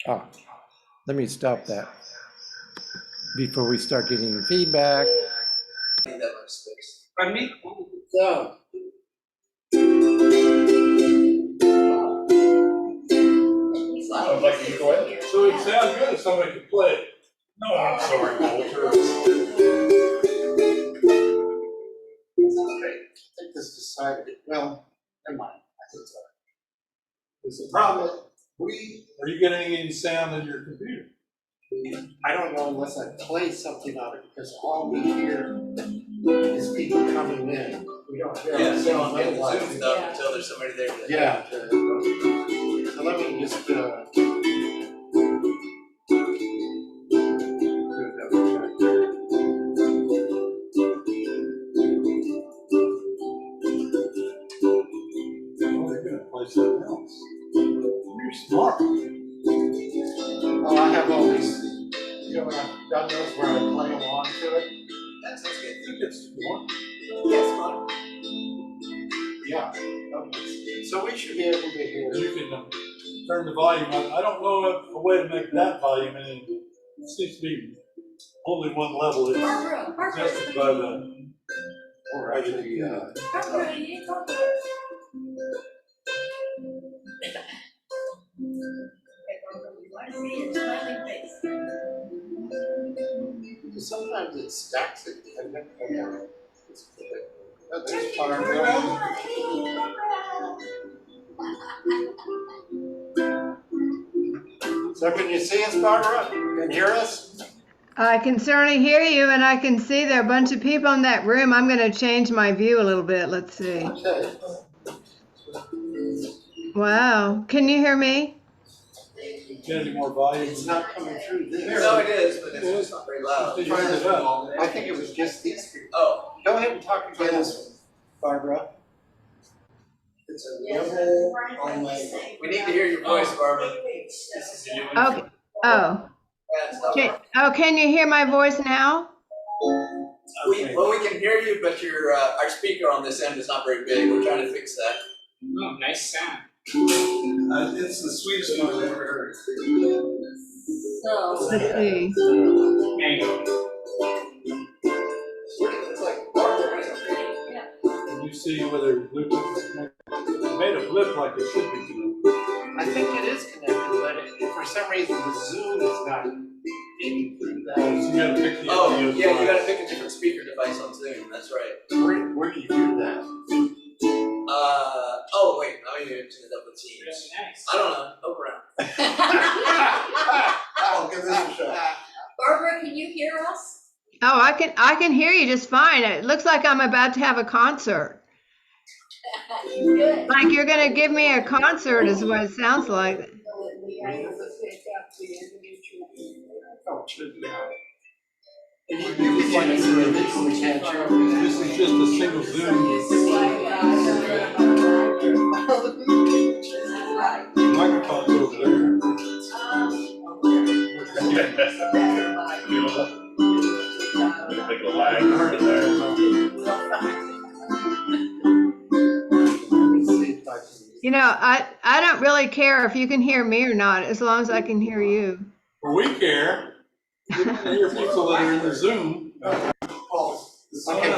Oh, let me stop that before we start getting feedback. Pardon me? So. Sounds like a ukulele. So it sounds good if somebody could play it. No, I'm sorry, Walter. Okay, I think this decided, well, never mind, I think so. There's a problem, Are you getting any sound in your computer? I don't know unless I play something on it, because all we hear is people coming in. We don't hear Yeah, so ourselves on the otherwise. Zoom stuff until there's somebody there. Yeah. So let me just, Oh, they're gonna play something else. You're smart. oh, I have all these, you know, when I've done those where I play along to it. That sounds good. I think it's one. Yes, fun. Yeah. Okay. So we should be able to hear. You can turn the volume up. I don't know a way to make that volume any. It seems to be only one level. It's adjusted by the. Or actually, sometimes it stacks it. Oh, there's Barbara. So can you see us, Barbara? Can you hear us? I can certainly hear you, and I can see there are a bunch of people in that room. I'm going to change my view a little bit. Let's see. Okay. Wow. Can you hear me? Get any more volume? It's not coming through this. No, it is, but it's just not very loud. Did you turn it up? I think it was just these people. Oh, Go ahead and talk again, Barbara. It's a level only. we need to hear your voice, Barbara. Okay. Oh. Can you hear my voice now? Well, we can hear you, but your our speaker on this end is not very big. We're trying to fix that. Oh, nice sound. It's the sweetest one I've ever heard. Let's see. Mango. It's like Barbara or something. Can you see whether it made a blip like it should be? I think it is connected, but for some reason the Zoom is not getting through So that. you gotta pick the Oh, audio yeah, you device. gotta pick a different speaker device on Zoom. That's right. Where do you do that? Oh wait, I mean, it's up with Teams. Very nice. I don't know. Poke around. I'll give this a shot. Barbara, can you hear us? Oh, I can hear you just fine. It looks like I'm about to have a concert. Good. Like you're going to give me a concert is what it sounds like. Oh, it should be out. Can you give us like a this we can't show? This is just a single Zoom. Microphone's over there. Make a lag in there. You know, I don't really care if you can hear me or not, as long as I can hear you. Well, we care. We want to hear people that are in the Zoom. Okay,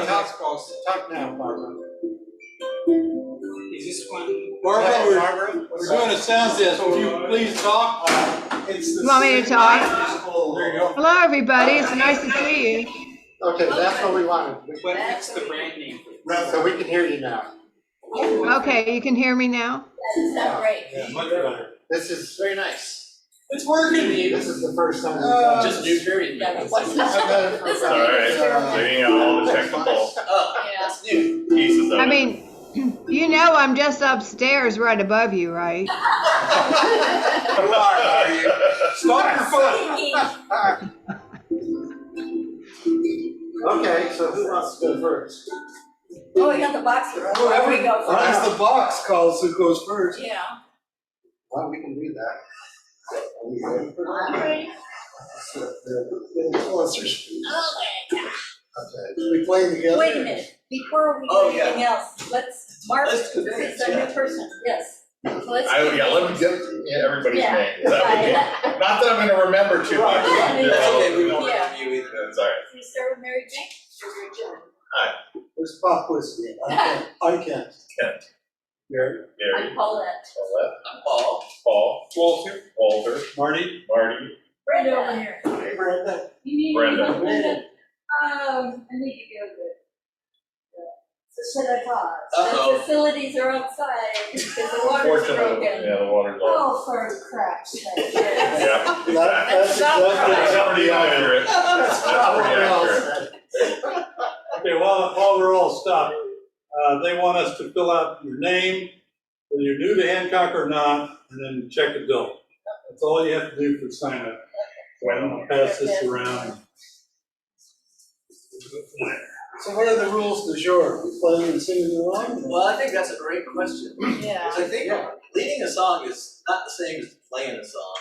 talk now, Barbara. Is this one? Barbara, we're doing a sound test. Would you please talk? You want me to talk? There you go. Hello, everybody. It's nice to see you. Okay, that's what we wanted. What's the brand name? So we can hear you now. Okay, you can hear me now? That's not great. Yeah, much better. This is Very nice. It's working. This is the first time we've done Just new hearing. I've done it for This about, All right, laying out all the technical Oh, Yeah. that's new. pieces of I it. mean, you know I'm just upstairs right above you, right? You are you? Stop your phone. Okay, so who wants to go first? Oh, we got the box here. Where we go first? That's the box calls who goes first. Yeah. Well, we can do that. I'm ready. Closer. Okay. Okay. We playing together? Wait a minute, before we do Oh, yeah. anything else, Mark, Let's do this this, is a yeah. new person, yes. Let me get everybody's Yeah. name. That would be, not that I'm gonna remember too much. Right. That's okay, we won't Yeah. review either. That's all right. You start with Mary Jane? Where's Pop Whiskey? I can't. Kent, Gary? Gary, I'm Paulette. Paulette, I'm Paul. Paul, Walter, Marty, Marty, Brenda over here. Hey, Brenda. You need Brenda. help, Brenda? I need to go with facility. Uh-oh. The facilities are outside because the water's fortunately, broken. yeah, the water's off. Oh, for crap's sake. Yeah, exactly. That's about exactly. That's pretty accurate. That's That's pretty accurate. okay, while we're all stopped, they want us to fill out your name, whether you're new to Hancock or not, and then check the bill. That's all you have to do for sign up. I'll pass this around. So what are the rules du jour? We playing and singing along? Well, I think that's a great question. Yeah. Because I think leading a song is not the same as playing a song.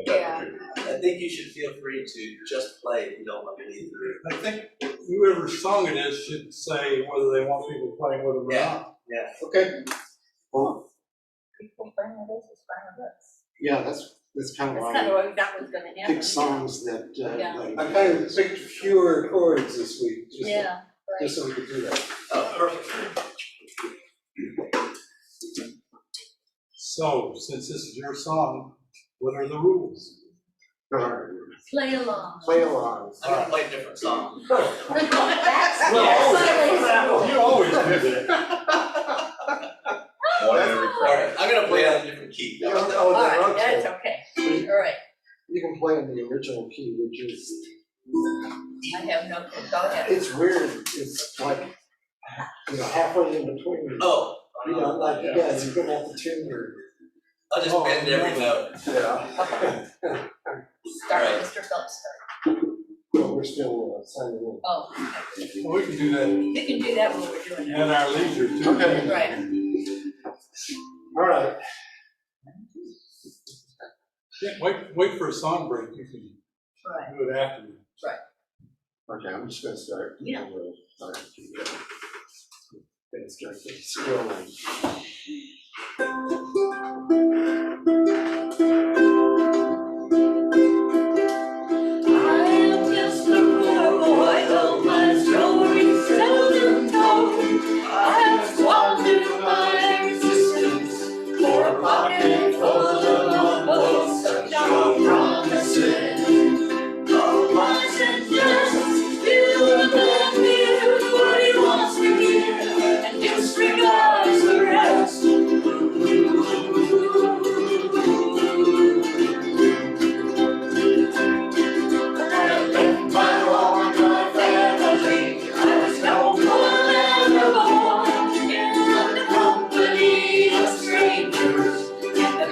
Yeah. I think you should feel free to just play if you don't want to lead the group. I think whoever's song it is should say whether they want people playing with them or Yeah. not. Yeah. Okay. Well, People playing with us is fine with us. yeah, that's kind of That's why kind of I what that was gonna happen. pick songs that, Yeah. I kind of picked fewer chords this week, Yeah, just so we could do that. Oh, perfect. So, since this is your song, what are the rules? All right, play along. play along. I'm gonna play a different song. That's You always do that. One in every Alright, I'm gonna play it on a different key. Oh, All then, right, okay. that's okay. All right, You can play in the original key, which is, I have no clue. Go ahead. it's weird, it's like, halfway in between. Oh. Like, you guys, you're gonna have to tune your. I'll just bend every note. Yeah. Start, Mr. Phillips, start. But we're still signing in. Oh, Well, we can do that you can do that while we're doing it. at our leisure too. Okay. Right. All right. Yeah, wait for a song break, you can Right. do it afterwards. Okay, I'm just gonna start. Yeah. All right. Gonna start scrolling. I am just a poor boy, though my story's seldom told. I have squandered my existence for a pocket full of mumbles, such are promises. Oh, wasn't just feel the fear what he wants to hear and disregards the rest.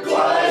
Quiet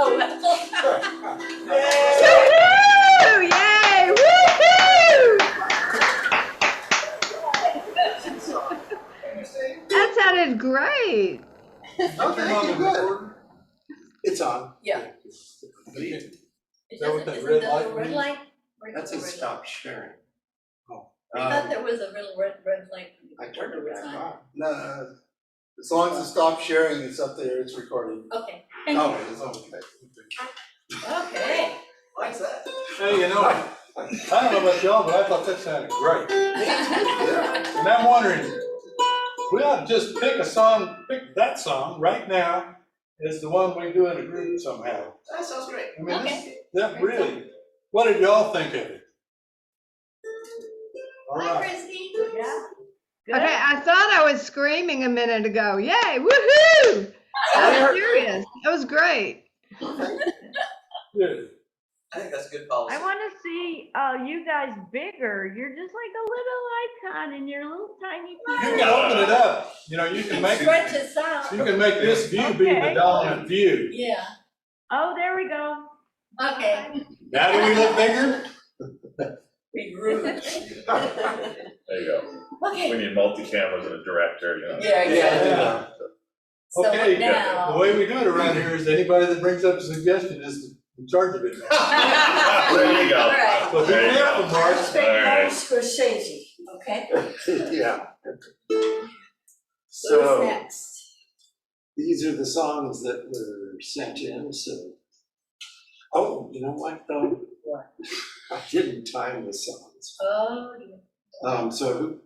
Oh, well. Woohoo! Yay! Woohoo! That sounded great. Okay, good. It's on. Yeah. Is that what that red light Red means? light? That's a stop sharing. Oh. I thought there was a real red light. I turned it back on. No, as long as it stops sharing, it's up there, it's recording. Okay. Oh, it's okay. Okay. Why is that? Hey, you know, I don't know about y'all, but I thought that sounded great. And I'm wondering, we ought to just pick that song right now as the one we do in a group somehow. That sounds great. I mean, Okay. that really, what did y'all think of it? All Hi, right. Christy. Yeah. Okay, I thought I was screaming a minute ago. Yay! Woohoo! I was serious. That was great. Good. I think that's good policy. I want to see you guys bigger. You're just like a little icon in your little tiny. You can open it up. You know, you can make Stretch us out. this view be the Okay. dominant view. Yeah. Oh, there we go. Okay. Now do we look bigger? Be rude. There you go. Okay. We need multi-cameras and a director, you know. Yeah, exactly. Yeah. So Okay, now. the way we do it around here is anybody that brings up a suggestion is in charge of it. There you go. All right. So be There you careful, go. Mark. Alright. Scorsese, okay? Yeah. Who's So next? these are the songs that were sent in, so. Oh, you know what though? What? I didn't time the songs. Oh, yeah. So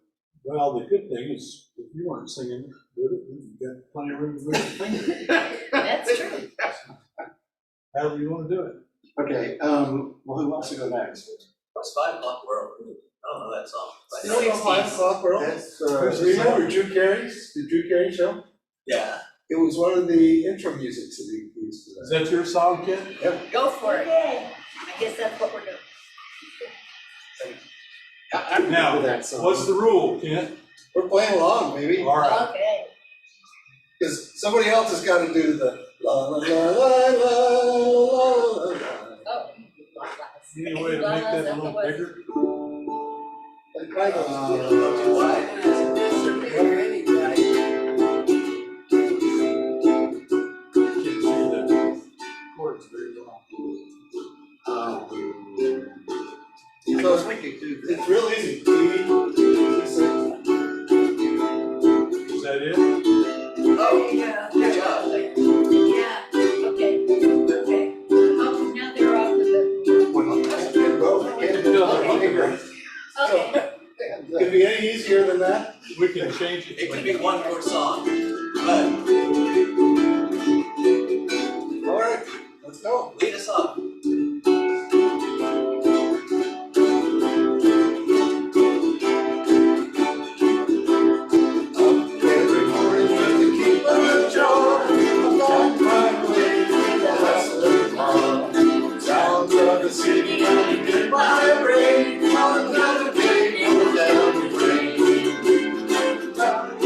Well, the good thing is, if you weren't singing, you got plenty of room to move your finger. That's true. However you want to do it. okay, well, who wants to go next? It's 5 o'clock world. I don't know that song. By You don't know 5 60s. o'clock, bro? That's, Remember Drew Carey's, the Drew Carey show? Yeah. It was one of the intro musics that we used to Is that. that your song, Ken? Go for it. I guess that's what we're doing. I Now, remember that song. What's the rule, Ken? We're playing along, baby, All right. Okay. because somebody else has got to do the la la la la la la la la. Oh. Any way to make that a little bigger? Like kind of, Why? Can't see the chords very well. so we could do that. it's real easy. Is that it? Oh, Yeah. good job. Yeah, okay, okay. Oh, now they're off with it. Okay. Could be any easier than that. We can change it. It could be one more song, but All right, let's go. lead us off. Every morning just to keep a joy, I find my way to the hustler's farm. Sounds of the city and the good my brain, on another day, on down the drain. Down the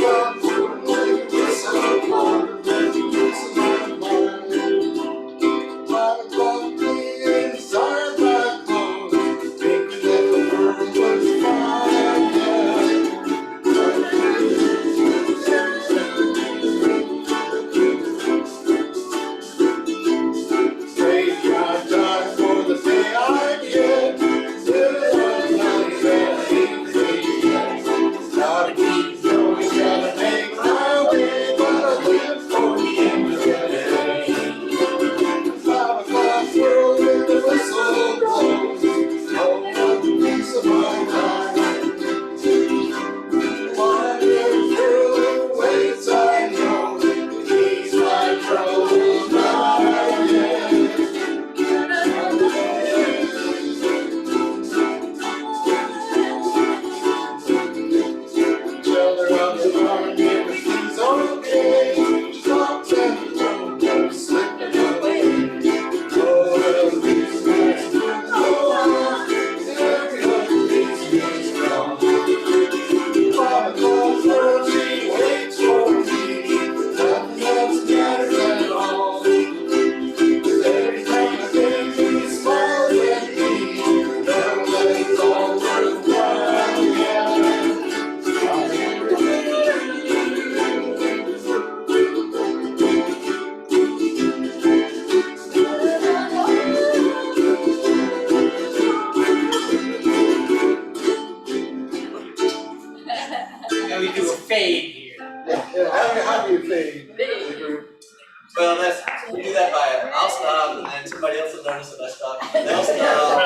harness and I stop. They'll stop.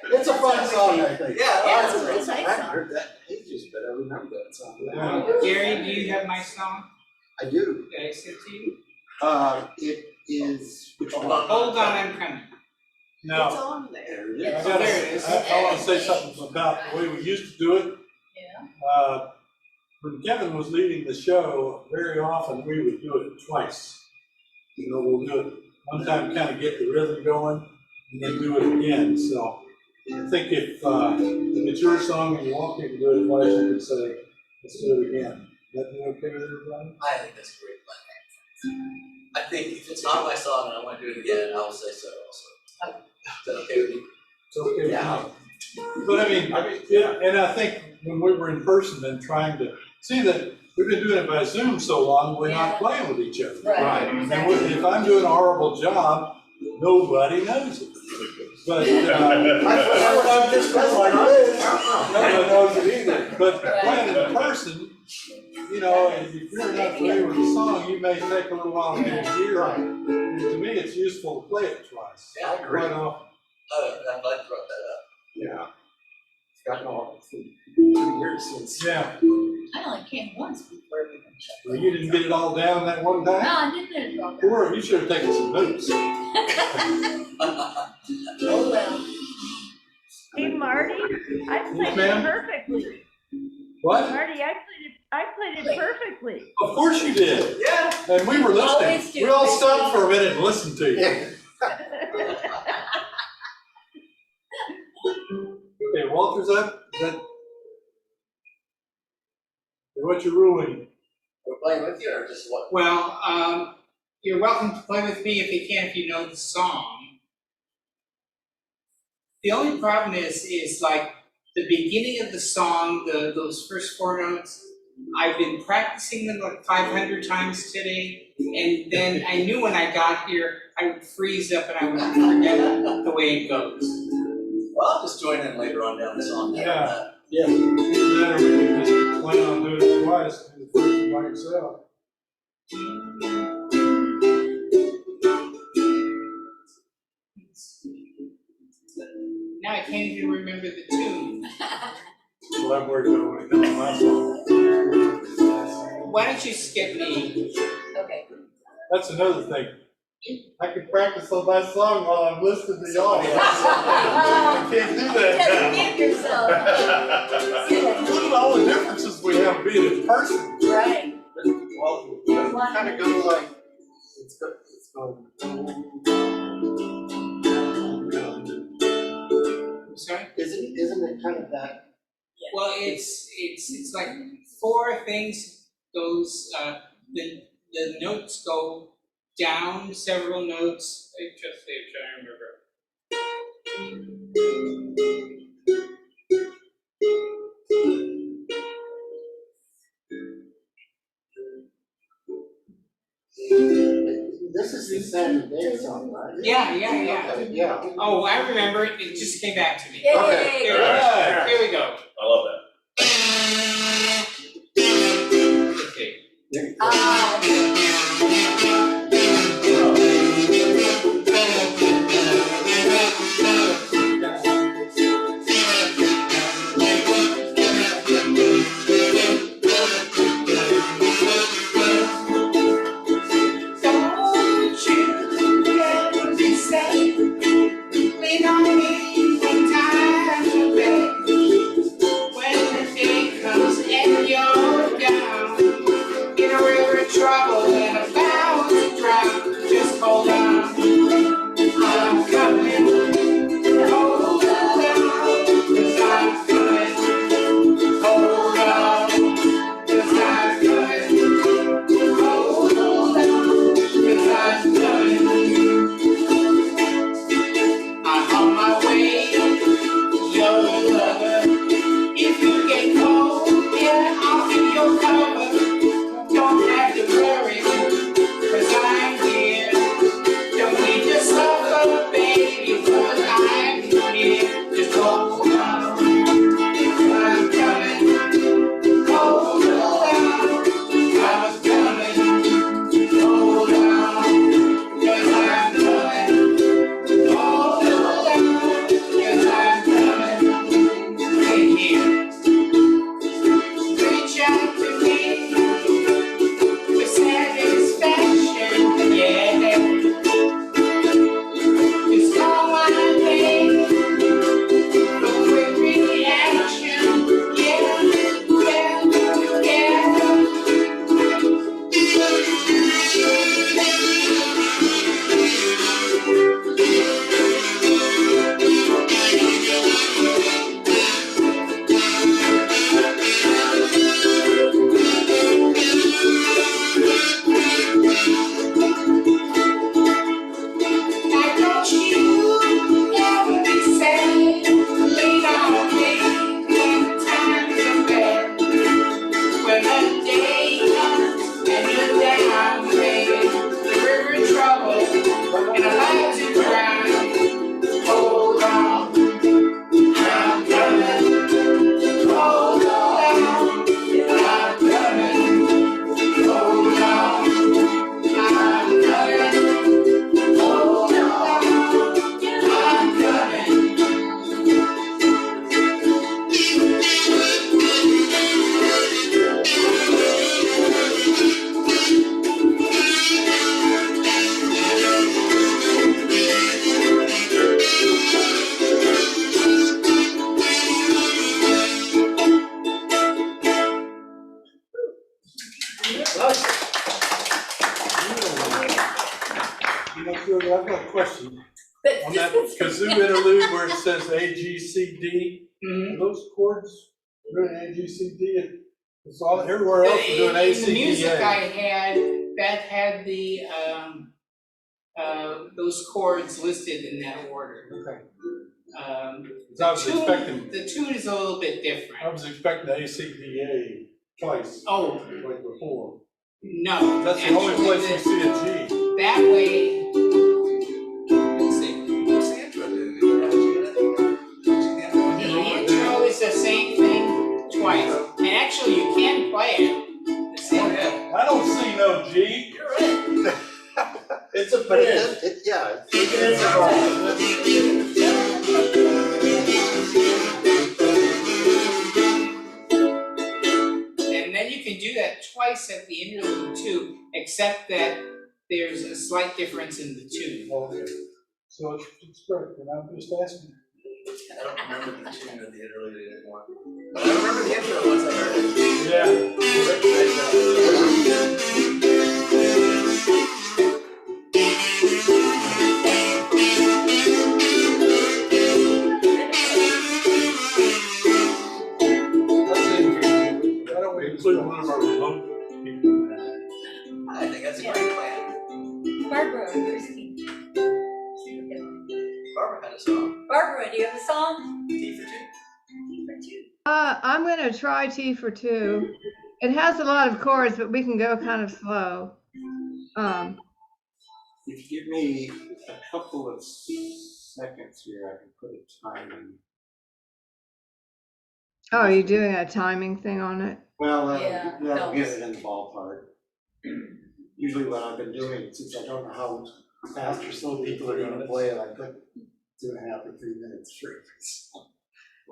It's a fun song, I think. Yeah, it's a I nice haven't song. heard that in ages, but I remember that song. Yeah. Gary, do you have my song? I do. Did I send to you? It is, which one? Hold on, I'm coming. Now, on there. There it I is. There it is. want to say something about the way we used to do it. Yeah. When Kevin was leading the show, very often we would do it twice. You know, we'll do it one time, kind of get the rhythm going, and then do it again. So I think if it's your song and you want people to do it twice, you can say, let's do it again. Is that okay with everybody? I think that's a great plan. I think if it's not my song and I want to do it again, I will say so also. Is that okay with you? It's okay with Yeah. me. But I mean, yeah, and I think when we were in person and trying to see that we've been doing it by Zoom so long, we're not playing with each other. Right. And if I'm doing a horrible job, nobody knows it. But I'm just like this. nobody knows it either. But playing in person, you know, if you're not familiar with the song, you may take a little while to get it here. Right. To me, it's useful to play it twice. Yeah, I agree. Quite often. I'm glad you brought that up. Yeah. It's gotten all 2 years since. Yeah. I only came once before we went check. Well, you didn't get it all down that one No, time? I didn't get it all Or you should have taken some notes. Oh, well. Hey, Marty, I played it ma'am? perfectly. What? Marty, I played it perfectly. Of course you did. Yeah. And we were listening. Always do. We all stopped for a minute and listened to you. Yeah. Okay, Walter's up. Is that what you're ruling? We're playing with you or just what? Well, you're welcome to play with me if you know the song. The only problem is like the beginning of the song, those first 4 notes, I've been practicing them like 500 times today, and then I knew when I got here, I would freeze up and I would forget the way it goes. Well, I'll just join in later on down the song. Yeah. Yeah. Either that or we can just plan on doing it twice, do the first one by yourself. Now I can't even remember the tune. Well, I'm worried about when it comes to my song. Why don't you skip me? Okay. That's another thing. I can practice on my song while I'm listening to y'all. I can't do that Just now. give yourself. Look at all the differences we have being in person. Right. Well, it kind of goes like, it's going. I'm sorry? Isn't it kind of that? Well, it's like 4 things goes, the notes go down several notes. I just trying to remember. This is the San Day song, right? Yeah. Okay, yeah. Oh, I remember it. It just came back to me. Okay. Here, Right. here we go. I love that. Okay. There you go. Don't you ever be sad. Lean on me from time to day. When I've got a question. But On just that kazoo interlude where it says A, G, C, D, Mhm. are those chords really A, G, C, D? It's all, everywhere else we're doing A, In C, the D, music I A. had, Beth had those chords listed in that order. Okay. 'Cause The I was expecting, the tune is a little bit different. I was expecting A, C, D, A twice, Oh, like before. no. That's the only actually, place we see a G. That way, Let's see, what's the intro do? the intro is the same thing twice. And actually, you can play it. The same way. I don't see no G. You're right. It's a But bit. yeah. And then you can do that twice at the interlude too, except that there's a slight difference in the tune. Okay. So it's great, and I'm just asking. I don't remember the tune of the interlude anymore. But I remember the intro once I heard it. Why don't we include one of our remote people in that? I think that's a great plan. Barbara, Christine. Barbara had a song, Barbara, do you have a song? T for two. T for two. I'm gonna try T for two. It has a lot of chords, but we can go kind of slow. If you give me a couple of seconds here, I can put a time in. Oh, are you doing a timing thing on it? Well, Yeah, that'll get helps. it in the ballpark. Usually what I've been doing, since I don't know how fast or slow people are gonna play it, I put 2.5 or 3 minutes through.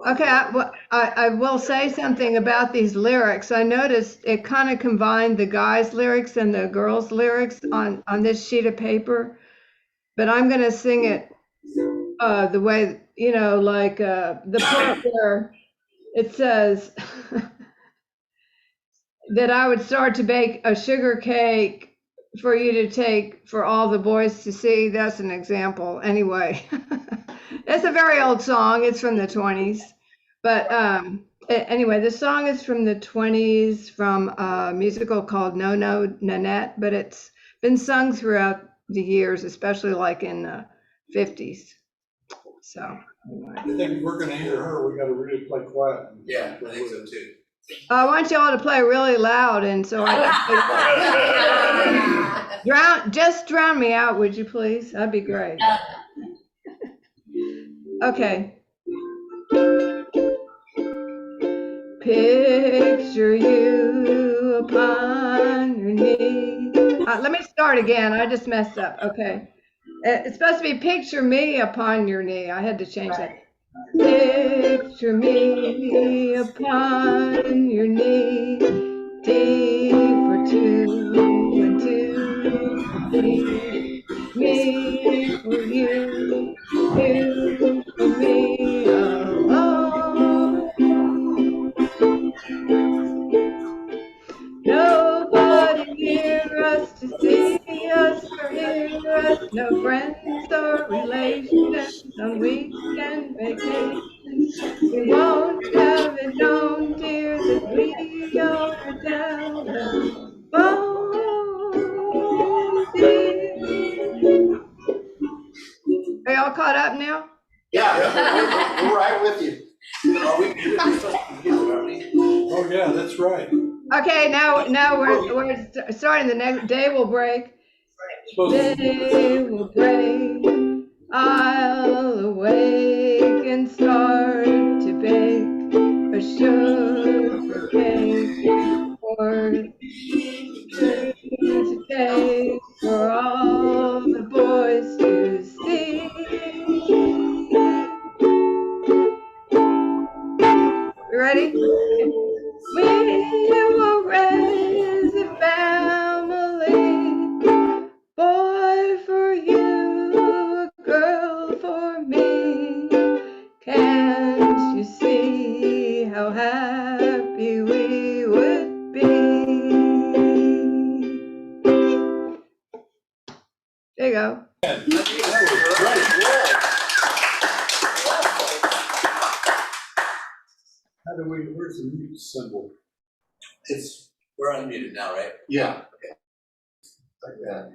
Okay, I will say something about these lyrics. I noticed it kind of combined the guys' lyrics and the girls' lyrics on this sheet of paper. But I'm gonna sing it the way, like the part where it says that I would start to bake a sugar cake for you to take for all the boys to see. That's an example. Anyway, it's a very old song. It's from the 20s. But anyway, the song is from the 20s from a musical called No No Nanette, but it's been sung throughout the years, especially like in the 50s. So anyway. I think if we're gonna hear her, we gotta really play quiet. Yeah, I think so too. I want you all to play really loud, and so just drown me out, would you please? That'd be great. Okay. Picture you upon your knee. Let me start again. I just messed up. Okay. It's supposed to be picture me upon your knee. I had to change that. Picture me upon your knee. T for two and 2 for me. Me for you. You for me. Oh. Nobody near us to see us or hear us. No friends or relations on weekend vacations. We won't have it known, dear, that we are down the phone, dear. Are y'all caught up now? Yeah, we're right with you. Oh, we did it, we're supposed to begin, aren't we? Oh, yeah, that's right. Okay, now we're starting. The next day will break. Supposed to- Day will break. I'll awake and start to bake a sugar cake for to take for all the boys to see. You ready? We will raise a family, boy for you, a girl That was great. How do we, where's the mute symbol? We're unmuted now, right? Yeah. Like that.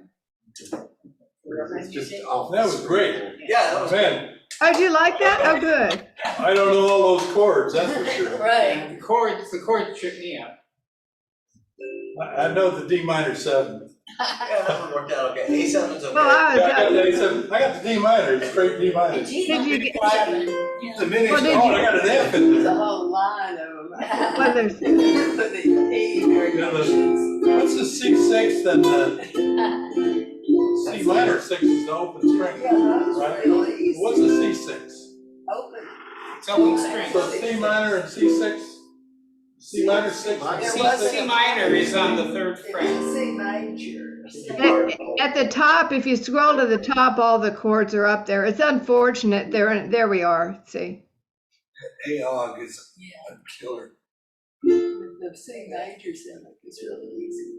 It's just off. That was great. Yeah, that was Man, Oh, do you like that? Oh, good. I don't know all those chords, that's for sure. Right. The chord tripped me up. I know the D minor 7. Yeah, that one worked out okay. A7's okay. Well, I was, Yeah, I got the A7. I got the D minor, straight D minor. Did you get- The mini, Well, did oh, you- I got an F in There's a there. whole line of them. well, there's, But the E variations. What's the C6 and the C minor 6 is the open string? Yeah, that was Right. real easy. What's the C6? Open. It's open string. So C minor and C6? C minor 6? C minor is on the third fret. It's a C major. at the top, if you scroll to the top, all the chords are up there. It's unfortunate. There we are. See? AOG is Yeah. a killer. The C major seven is really easy.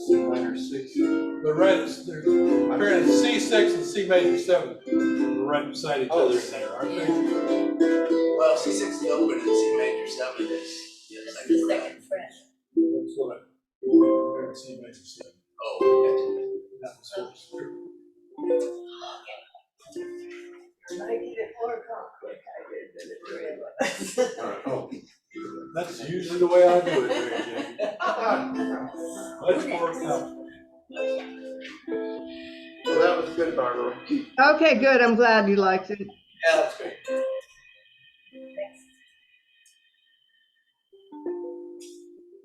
C minor 6. They're right, they're C6 and C major 7. They're right beside each other in there, aren't they? Well, C6 is open and C major 7 is the second fret. That's what I, C major 7. Oh, That was first. Making it more complicated than it really was. Oh. That's usually the way I do it, Mary Jane. Much more complicated. Well, that was good, Barbara. Okay, good. I'm glad you liked it. yeah, that's great.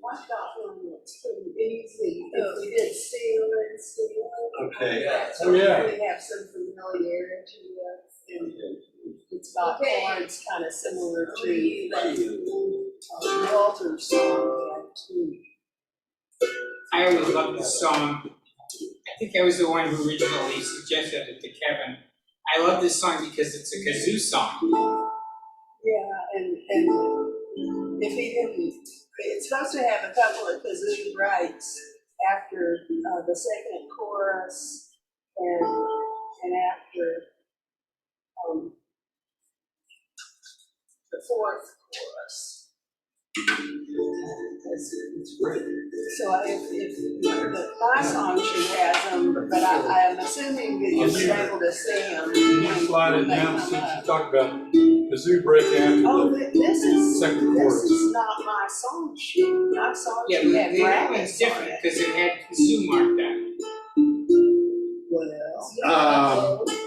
I got one that's pretty easy. If we did seal and seal. Okay. Yeah. So Oh, we yeah. really have some familiarity with, and it's got chords kind of similar to Walter's song too. I always loved this song. I think I was the one who originally suggested it to Kevin. I love this song because it's a kazoo song. Yeah, and if he didn't, it's supposed to have a couple of kazoo breaks after the second chorus and after the fourth chorus. So if my song should have them, but I'm assuming that you'll be able to see them. Can you slide it down since you talked about kazoo break after Oh, the this is second this chorus? is not my song sheet. My song Yeah, sheet but had the other brackets one's different on it. because it had kazoo marked on it.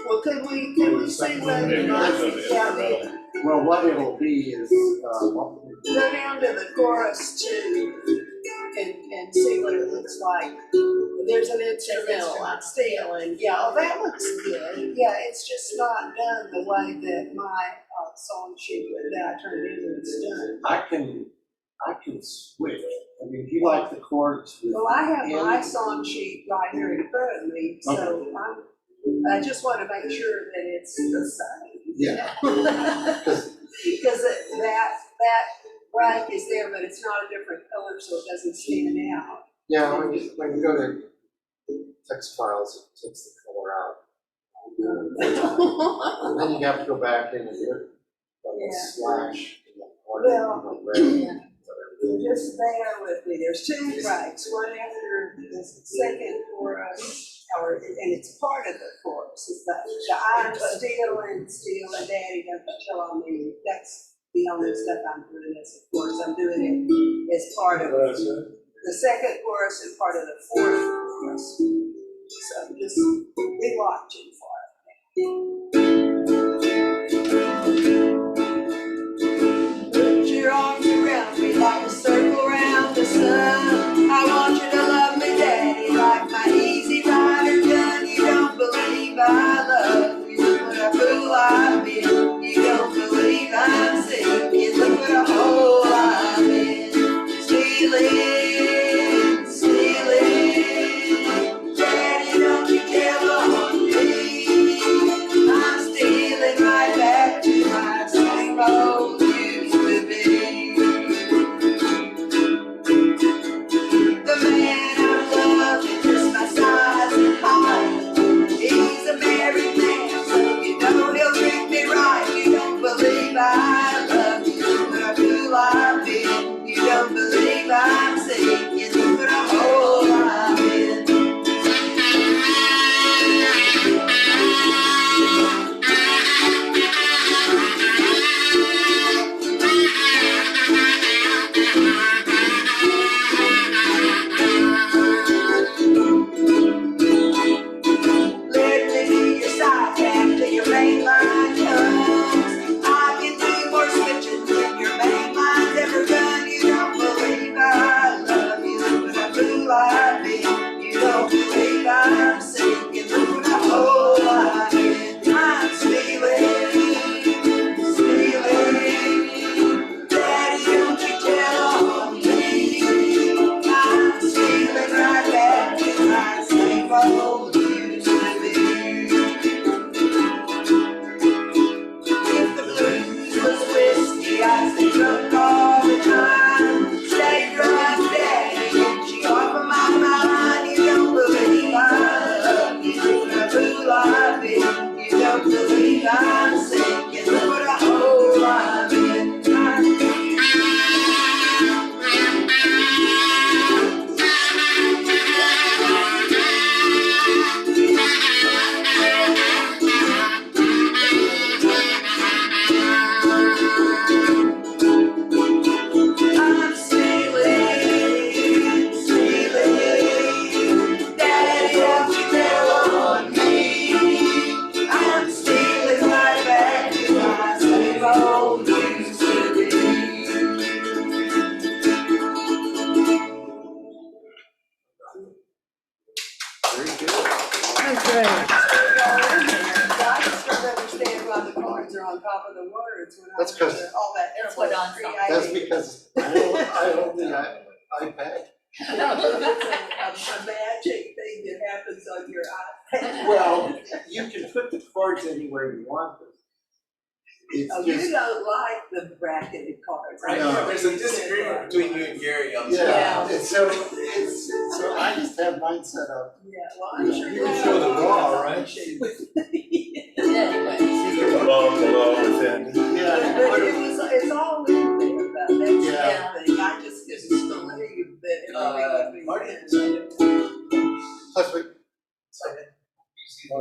Well, could we see whether or not, yeah, Well, what it'll be is, go down to the chorus too and see what it looks like. There's an instrumental, I'm stealing, yeah, oh, that looks good. Yeah, it's just not done the way that my song sheet that I turned in is done. I can switch. I mean, if you like the chords with. Well, I have my song sheet right here in front of me, so I just want to make sure that it's the same. Yeah. Because that break is there, but it's not a different color, so it doesn't stand out. Yeah, when you go to text files, it takes the color out. And then you have to go back in and do it, Yeah. slash. Well, just bear with me, there's two breaks, one after the second chorus, and it's part of the chorus, it's the I'm stealing, daddy, don't you tell on me, that's the only stuff I'm doing as a chorus, I'm doing it as part of the second chorus and part of the fourth chorus. So just be watching for it. Put your arms around me like a circle around the sun. I want you to love me, daddy, like my easy rider gun. You don't believe I love you, look what a fool I've been. You don't believe I'm sinking, look what a hole I'm in. Stealing, stealing, daddy, don't you tell on me. I'm life in. You don't believe I'm sinking through the whole life in. I'm stealing, stealing. Daddy, don't you tell on me. I'm stealing right back in my same old used to be. If the blues was whiskey, I'd stay drunk all the time. Stay drunk, Daddy, get you off of my mind. You don't believe I love you, the blue life in. You don't believe I'm sinking, look what a hole I'm in. I'm stealing, stealing. Daddy, don't you tell on me. I'm stealing right back to my same old used to be. Very good. That's great. I just don't understand why the chords are on top of the words when I That's 'cause- was all that That's what effort I'm creating. That's because I own the iPad. That's a magic thing that happens on your iPad. Well, you can put the chords anywhere you want them. It's Oh, you just, don't like the bracketed cards. Right, No. there's a disagreement between you and Gary on this. yeah, so I just have mine set up. Yeah, well, I'm sure You can show the raw, right? Anyway. Above, below, within. Yeah. But it's all in there, though, that's the Yeah. thing, I just couldn't believe that everything would be. Marty, Plus,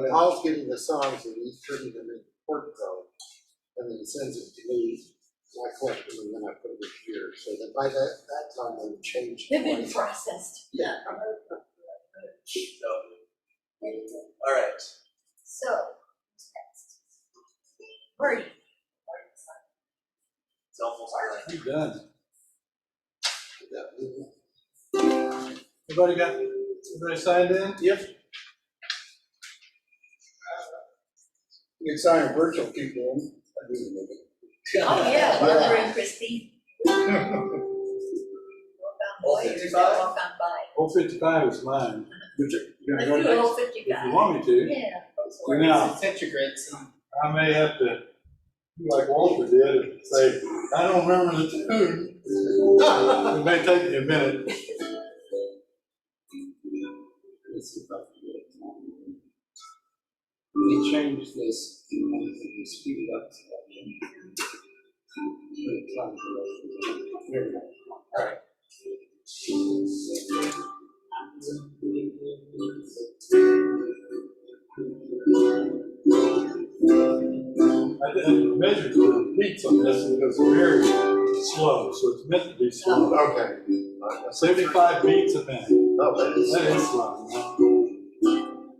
Paul's getting the songs and he's turning them into chord code. And then he sends it to me, so I collect them and then I put them in here. So that by that time they've changed. They've been twice. processed. Yeah. all right. So, who's next? Marty. It's almost like. You done. Yeah. Everybody signed in? Yep. You can sign virtual people in. Oh, yeah, Barbara and Christie. Walk on All by, or 55? walk on by. Old 55 is mine, Let's do all if 55. you want me to. Yeah. go for it. Now, It's such a great song. I may have to, do like Walter did, and say, I don't remember the tune. It may take me a minute. Let's see if I can get it. We changed this, we speed it up. There we go. All right. I didn't measure the beats on this, and it was very slow, so it's meant to be slow. Okay. 75 beats a minute. Oh, that is. That is slow.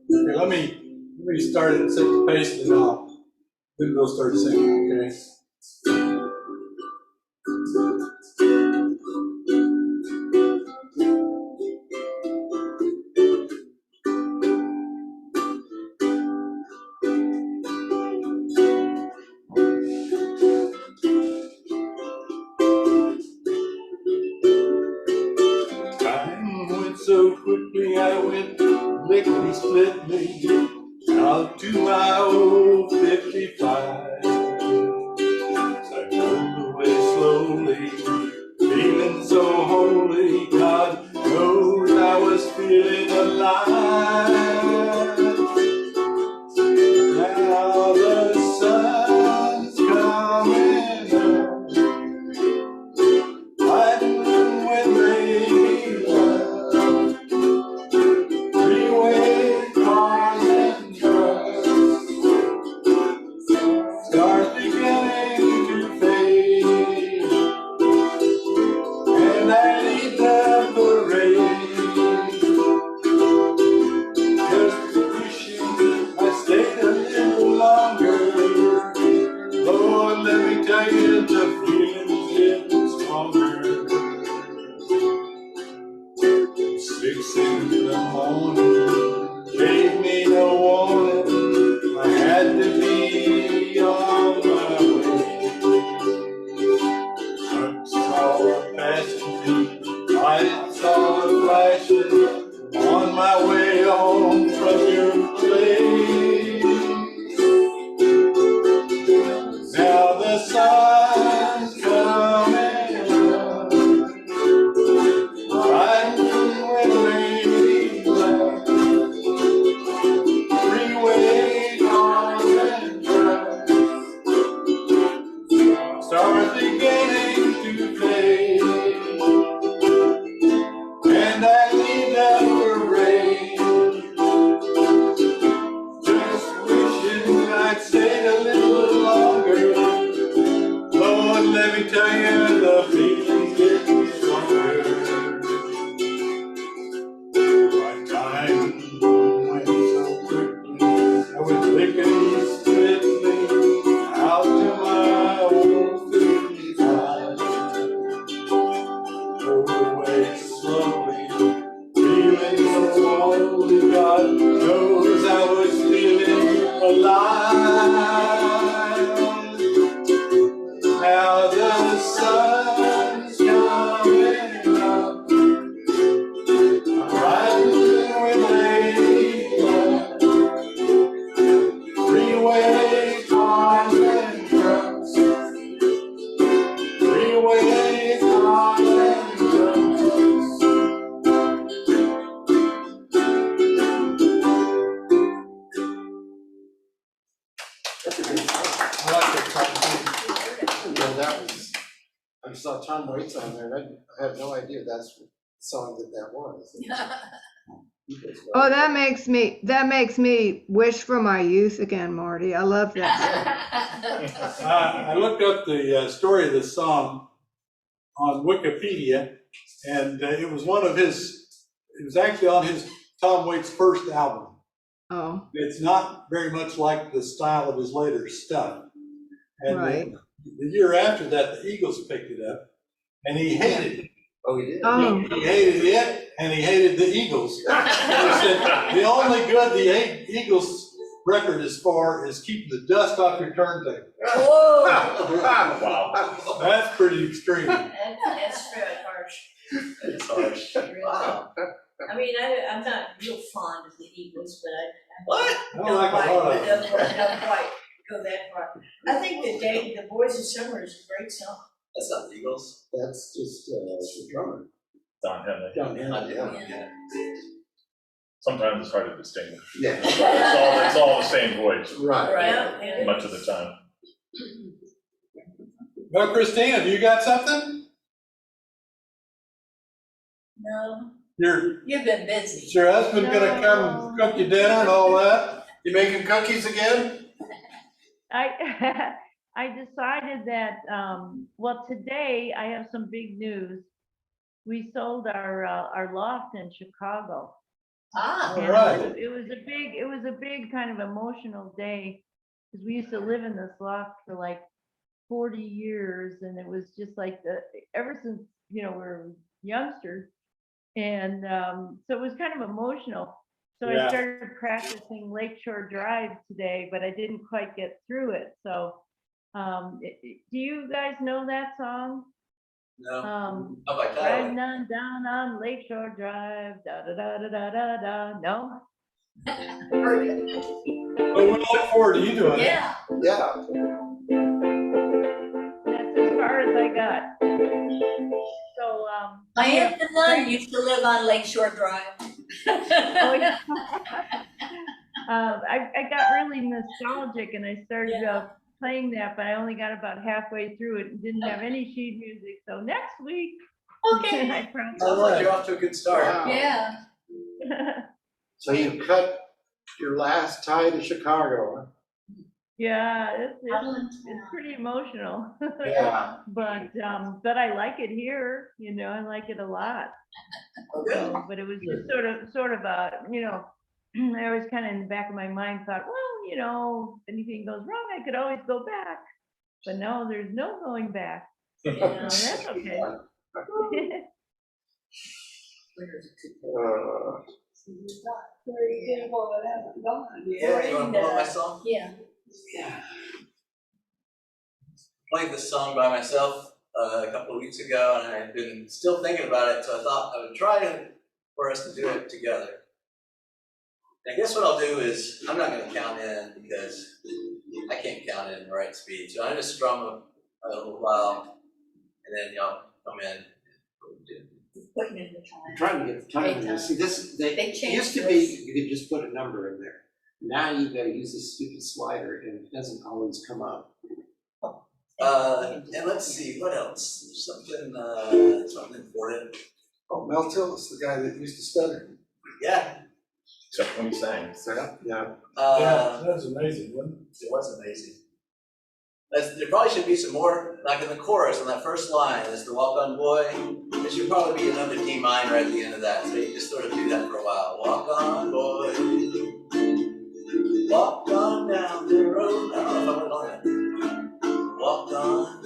Okay, let me start it and set the pace, and then we'll start singing, okay? Time went so quickly, I went lickety splitly out to my old 55. I moved away slowly, feeling so holy. God knows I was feeling alive. Now the sun's coming up, fighting with baby love. Freeway cars and trucks start beginning to fade, and I need the 6 in the morning, gave me no warning, I had to be on my way. I saw a passing beat, I saw a flashing, on my way home from your place. Now the sun's coming up, riding with Lady Black, freeway cars and trucks, stars beginning to fade, and I need that parade, just wishing I'd stayed a little longer. Lord, let me tell you, the feeling's getting stronger. My time went so quickly, I was thinking swiftly out to my old 55. Drove away slowly, feeling so old, God knows I was feeling alive. Now the sun's coming up, I'm riding with Lady Black, freeway cars and trucks, freeway cars and trucks. That's a good song. I like that song Yeah, that was, I saw Tom Waits on there, and I had no idea that's what song that was. Oh, that makes me wish for my youth again, Marty. I love that too. I looked up the story of this song on Wikipedia, and it was it was actually on his Tom Waits' first album. song. It's not very much like the style of his later stuff. And Right. the year after that, the Eagles picked it up, and he hated it. Oh, he did? Oh. He hated it, and he hated the Eagles. And he said, the only good the Eagles record is for is keeping the dust off your turntable. Whoa. Wow. That's pretty extreme. That's really harsh. It's harsh. Wow. I mean, I'm not real fond of the Eagles, but What? I don't like a lot of them. don't quite go that far. I think the Boys of Summer is a great song. That's not the Eagles. That's just the drummer. Don Henley. John I Henry, didn't, yeah. yeah. Sometimes it's hard to distinguish. Yeah, It's all the same voice right. Yeah. much of the time. Well, Christine, have you got something? No, Your you've been busy. is your husband gonna come cook you dinner and all that? You making cookies again? I decided that, well, today I have some big news. We sold our loft in Chicago. Ah. All And right. it was a big kind of emotional day, because we used to live in this loft for like 40 years, and it was just like ever since, we were youngsters. And so it was kind of emotional. So Yeah. I started practicing Lakeshore Drive today, but I didn't quite get through it. So do you guys know that song? No. Um, How about Riding that? on down on Lakeshore Drive, da da da da da da da. No? Well, we look forward to you doing it. Yeah. Yeah. That's as far as I got. So My aunt and I used to live on Lakeshore Drive. oh, yeah. I got really nostalgic, and I started playing that, but I only got about halfway through it and didn't have any sheet music. So next week, Okay. I promise. Sounds like you're off to a good start. Wow. Yeah. So you cut your last tie to Chicago, huh? Yeah, it's pretty emotional. Yeah. But I like it here, I like it a lot. So, but it was just sort of a, I always kind of in the back of my mind thought, well, if anything goes wrong, I could always go back. But no, there's no going back. So that's okay. Very beautiful, but haven't gone. Yeah, you wanna pull up my song? Yeah. Played this song by myself a couple of weeks ago, and I've been still thinking about it, so I thought I would try for us to do it together. And I guess what I'll do is, I'm not gonna count in because I can't count in the right speed, so I just strum a little while, and then y'all come in. Putting in the time. I'm trying to get the time in there. See, They it changed used to be, you could just put a number in there. Now you've gotta use this stupid slider and it doesn't always come up. And let's see, what else? Something important. Oh, Mel Tillis, the guy that used to stutter. Yeah, Except when he sang. Yeah. Yeah, that was amazing, wasn't it? it was amazing. There probably should be some more, like in the chorus on that first line, there's the walk on boy. There should probably be another D minor at the end of that, so you just sort of do that for a while. Walk on boy, walk on down the road. I don't know if I went on that. Walk on,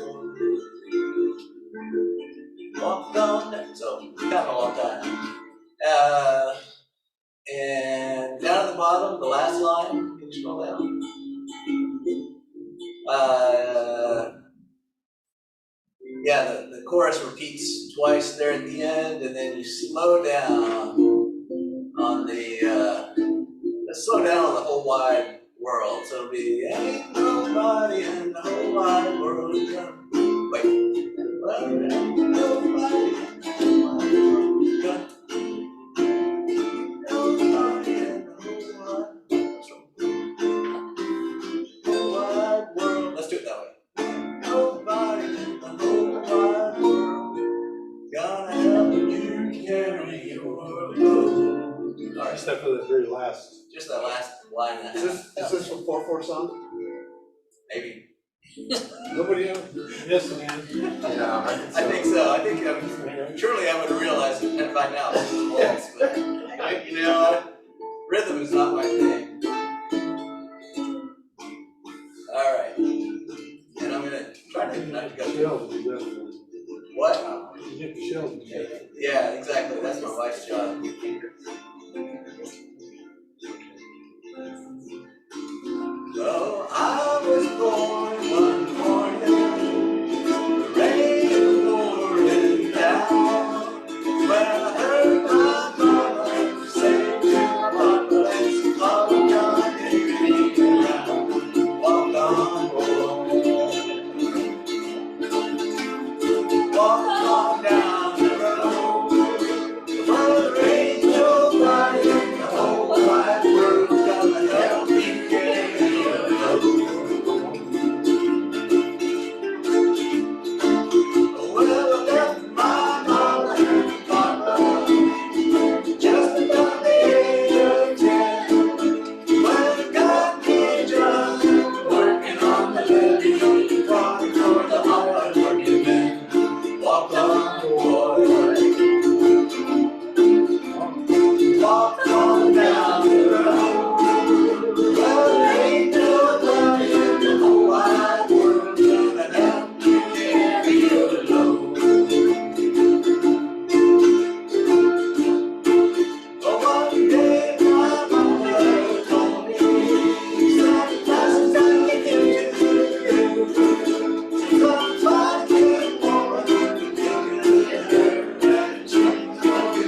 walk on down. So, kind of a long time. And down at the bottom, the last line, can you scroll down? Yeah, the chorus repeats twice there at the end, and then you slow down on let's slow down on the whole wide world. So it'll be, ain't nobody in the whole wide world. Wait, ain't nobody in the whole wide world. Nobody in the whole wide world. Let's do it that way. Nobody in the whole wide world gonna help you carry your load. All right, Except for the very last. just that last line and a Is half. this a 4/4 song? Maybe. Nobody else? Yes, man. Yeah, I think so. I think surely I would realize it by now. Yes, but you know, rhythm is not my thing. All right, and I'm gonna try to not to go. Shells, definitely. What? You get the shells. Yeah, exactly. That's my wife's job. Oh, I was born one morning, the rain pouring down. When I heard my mama say to my papa, let's walk on around. Walk on, walk on down the road. For there ain't nobody in the whole wide world gonna help me carry your load. Well, I left my mama and papa just about the age of 10. When I got me a job working on the levee, walking toward the hard working men. Walk on, boy. Walk on down the road. Well, there ain't nobody in the whole wide world gonna help you carry your load. Oh, one day my mother told me, said, "That's something you do." She's a fine woman, you're gonna her, and she's gonna do.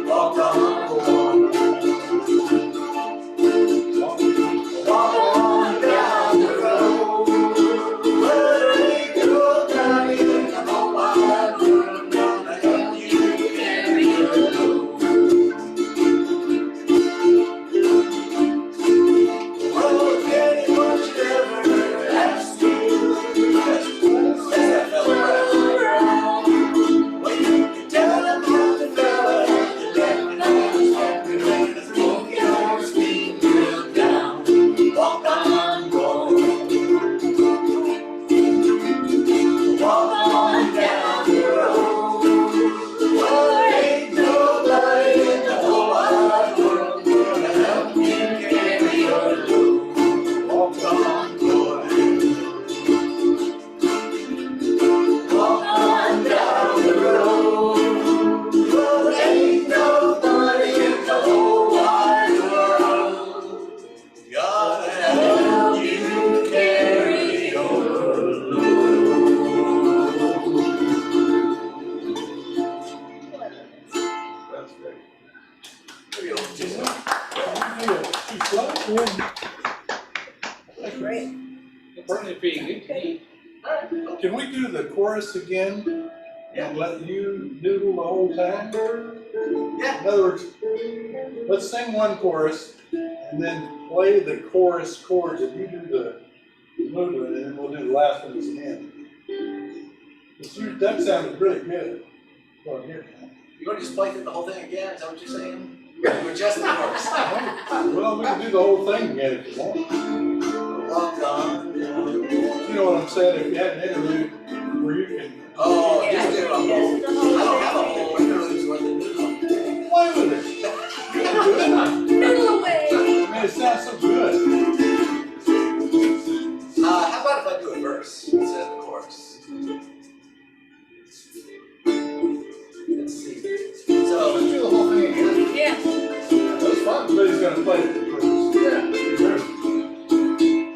Walk on. Maybe a little too slow. Too slow? Great. It's only pretty good. Can we do the chorus again? And let you noodle the whole time? Yeah. In other words, let's sing one chorus and then play the chorus chords and you do the movement and then we'll do the last one as an end. That sounded really good. Well, here. You want to just play through the whole thing again? Is that what you're saying? Or just the chorus? Well, we can do the whole thing again if you want. Walk on. You know what I'm saying? If you had an interlude where you can Oh, just do a whole. Yes, the whole I don't have a whole interlude's worth of noodle. play with it. You can do it. Noodle away. I mean, it sounds so good. How about if I do a verse instead of the chorus? Let's see. So, Let's do the whole thing again. Yeah. That was fun. Somebody's gonna play it first. Yeah.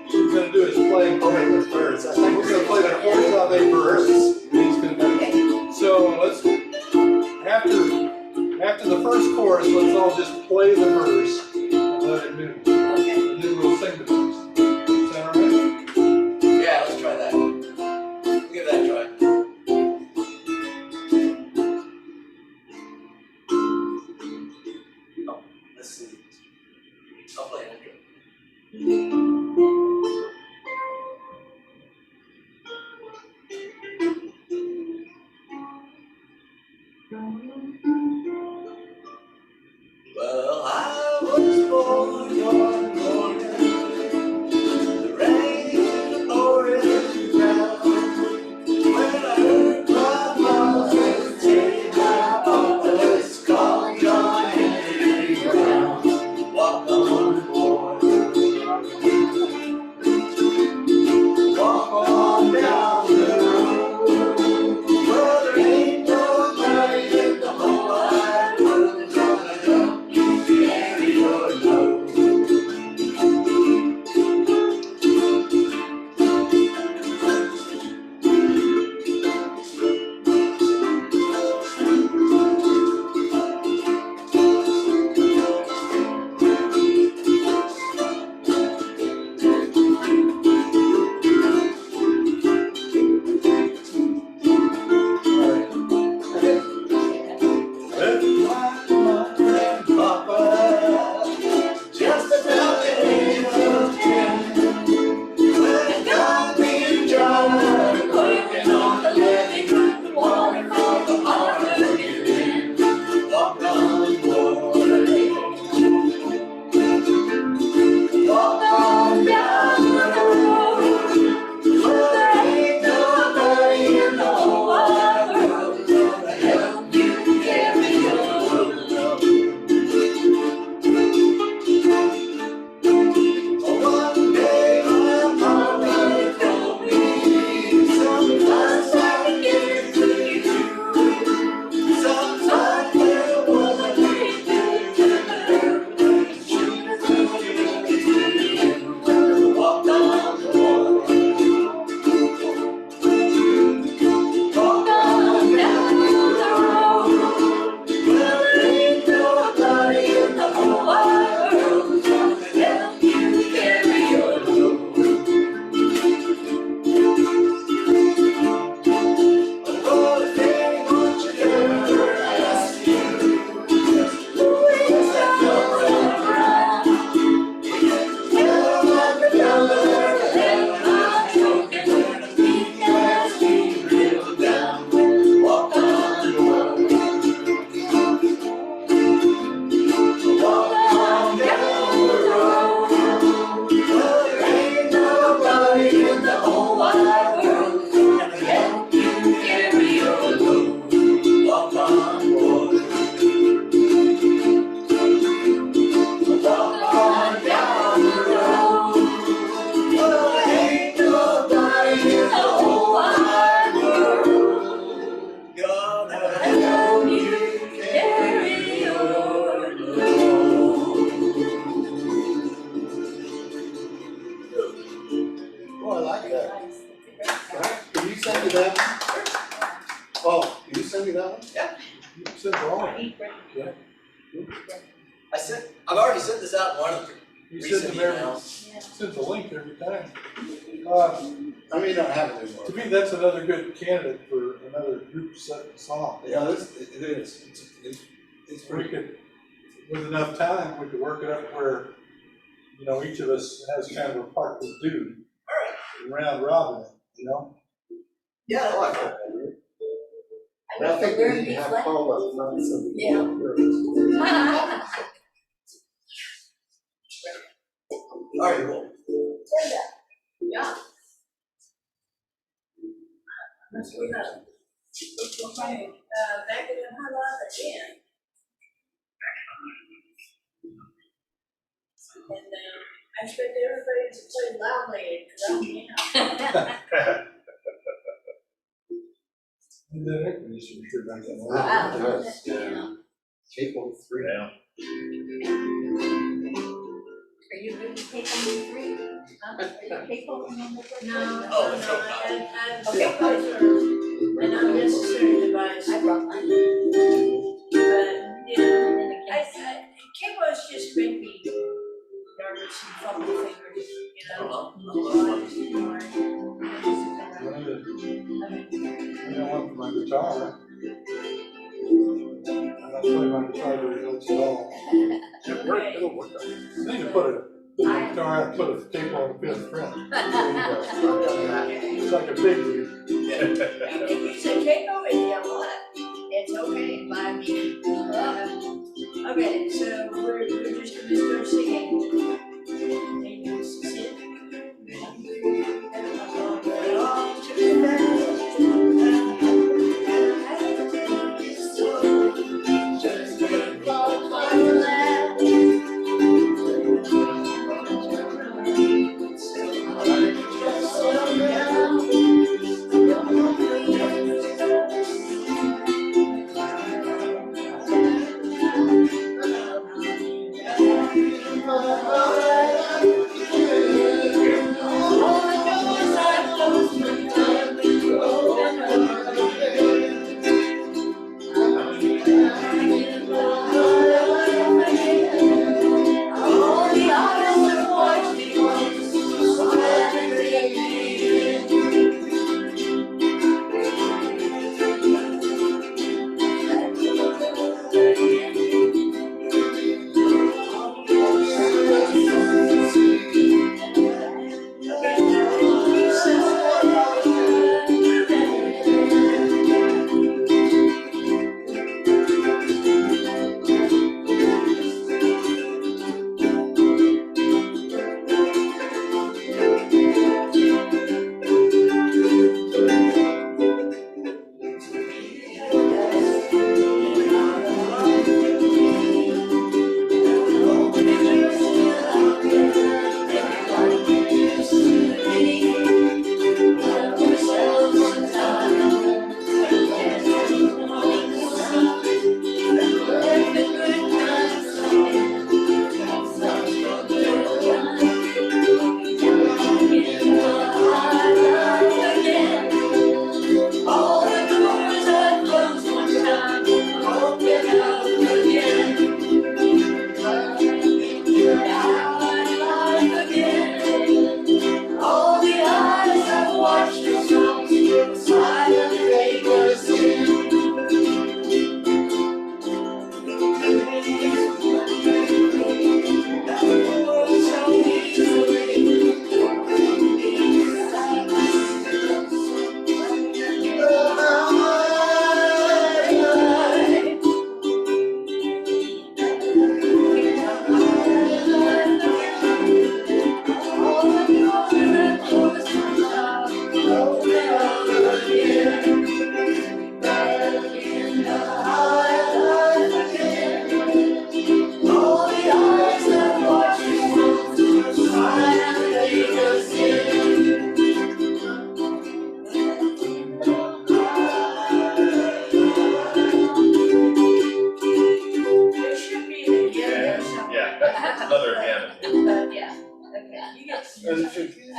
What we're gonna do is play. Okay, the birds. I think We're gonna play the chords on a verse. He's gonna Okay. So let's, after the first chorus, let's all just play the verse and let it move. Okay. And then we'll sing the verse. Is that all right? yeah, let's try that. We'll give that a try. Oh, let's see. I'll play an intro. Well, I was born one morning, the rain pouring down. When I heard my mother say my papa was calling on Henry Brown. Walk on, boy. Walk on down the road. Well, there ain't nobody in the whole wide world gonna help you carry your load. With my mother and papa, just about the age of 10. When got me a job working on the living room, water from the harbor again. Walk on, boy. Walk on down the road. Well, there ain't nobody in the whole wide world gonna help you carry your load. One day my mama told me, sometimes I get to you. Sometimes there was a way to her when she was looking to you. Walk on, boy. Walk on down the road. Well, there ain't nobody in the whole wide world gonna help you carry your load. Oh, if anyone should ever ask you, who is that fella around? Tell them I'm the fella that I'm smoking when the beat has me real down. Walk on, boy. Walk on down the road. Well, there ain't nobody in the whole wide world gonna help you carry your load. Walk on, boy. Walk on down the road. Well, there ain't nobody in the whole wide world gonna help you carry your load. Oh, I like that. Can you send me that one? Oh, can you send me that one? Yeah. You send it all. Eat bread. Yeah. I've already sent this out in one of the You recent send them every, emails. send the link every time. I mean, you don't have it anymore. To me, that's another good candidate for another group song. Yeah, it is. It's We pretty. could, with enough time, we could work it up where, you know, each of us has kind of a part to do. Round robin, you know? Yeah, I like that. I think we need to have Paulette run some. Yeah. All right, cool. Yeah. Let's go ahead. Okay, back in the highlight again. And I expect everybody to play loudly, because I'm, And then it was sure back then. Wow. Yeah. People three. Yeah. Are you good to take on the three? Huh? Are you capable of number three? no, Oh, no, it's no, okay. I'm so an unnecessary device. I brought mine. But, yeah, And the case. Capo's just make me nervous and funky fingers, you know? I got one for my guitar. I don't play my guitar very much at all. It'll work. I need to put my guitar out and put a cape on the fifth fret. It's like a big lead. If you say Capo, it's yeah, what? It's okay by me. Okay, so we're just gonna start singing. And you sit. And I'm going on to the just make all my laugh. So hard to just slow down.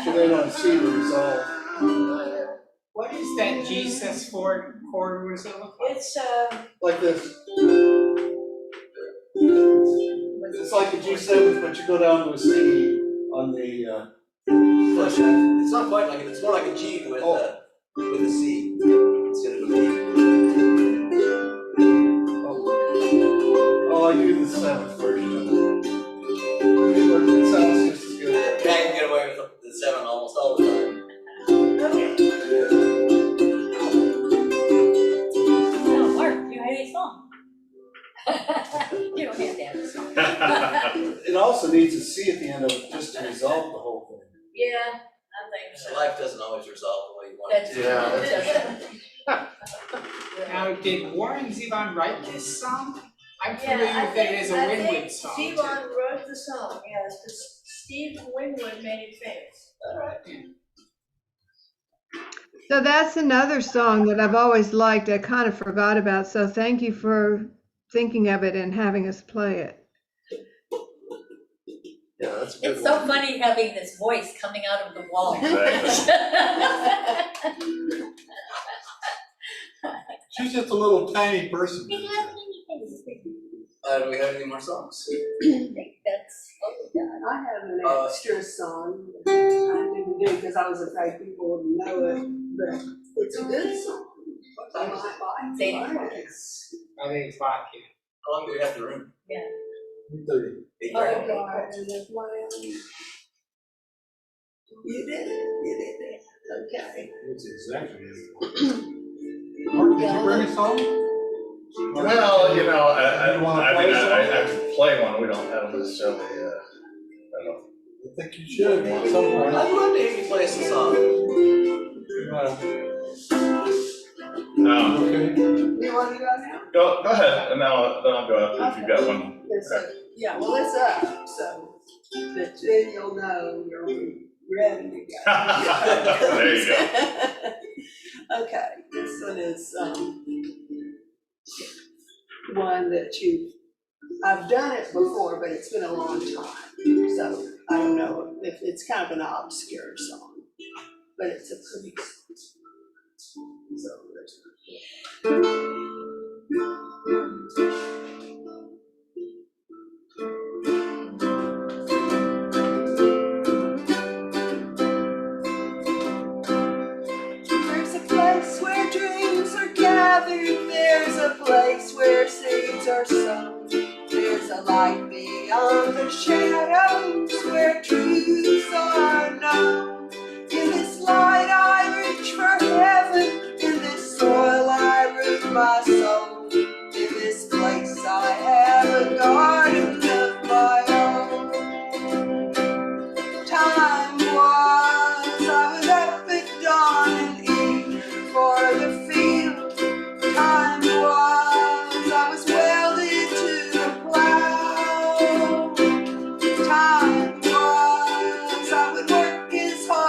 So they don't see the result. What is that Jesus chord? What does it look like? It's, Like this. what It's like a G7, but you go down to a C on the, It's not quite like it, it's more like a G with a C instead of a B. oh, I do the 7th version of it. It sounds just as good. Yeah, you can get away with the 7 almost all the time. Okay. So, Mark, do you have any song? You don't have to have a song. It also needs a C at the end of it just to resolve the whole thing. Yeah, I think So so. life doesn't always resolve the way you want it That's to. Yeah, Now, did Warren Zevon write this song? I'm Yeah, familiar I with it think, as a I Winwood think song. Steve wrote the song, yes, but Steve Winwood made it famous. So that's another song that I've always liked. I kind of forgot about. So thank you for thinking of it and having us play it. yeah, that's a good It's so one. funny having this voice coming out of the wall. She's just a little tiny person. We have anything. Do we have any more songs? That's all we got. I have an extra song that I didn't do because I was afraid people wouldn't know it, but it's a good song. I might like Say to it. learn it. I think it's vodka. How long do we have the room? 30. 8:30. Oh, God, and it's my own. You did it, okay. It's exactly it. Mark, did you bring a song? Well, you know, I You wanna mean, play I something? could play one, we don't have them necessarily, I don't I think you should at some point. I'd love to hear you play some song. know. Okay. You want to go now? Go ahead, and then I'll go after if you've got one. It's yeah, well, it's up, so that then you'll know you're ready to go. There you go. Okay, this one is, one that I've done it before, but it's been a long time. So I don't know if it's kind of an obscure song, but it's a pretty song. So there's There's a place where dreams are gathered, there's a place where seeds are sown. There's a light beyond the shadows where truths are known. In this light I reach for heaven, in this soil I root my soul. In this place I have a garden of my own. Time was, I was up at dawn and eager for the field. Time was, I was welded to the plow. Time was, I would work as hard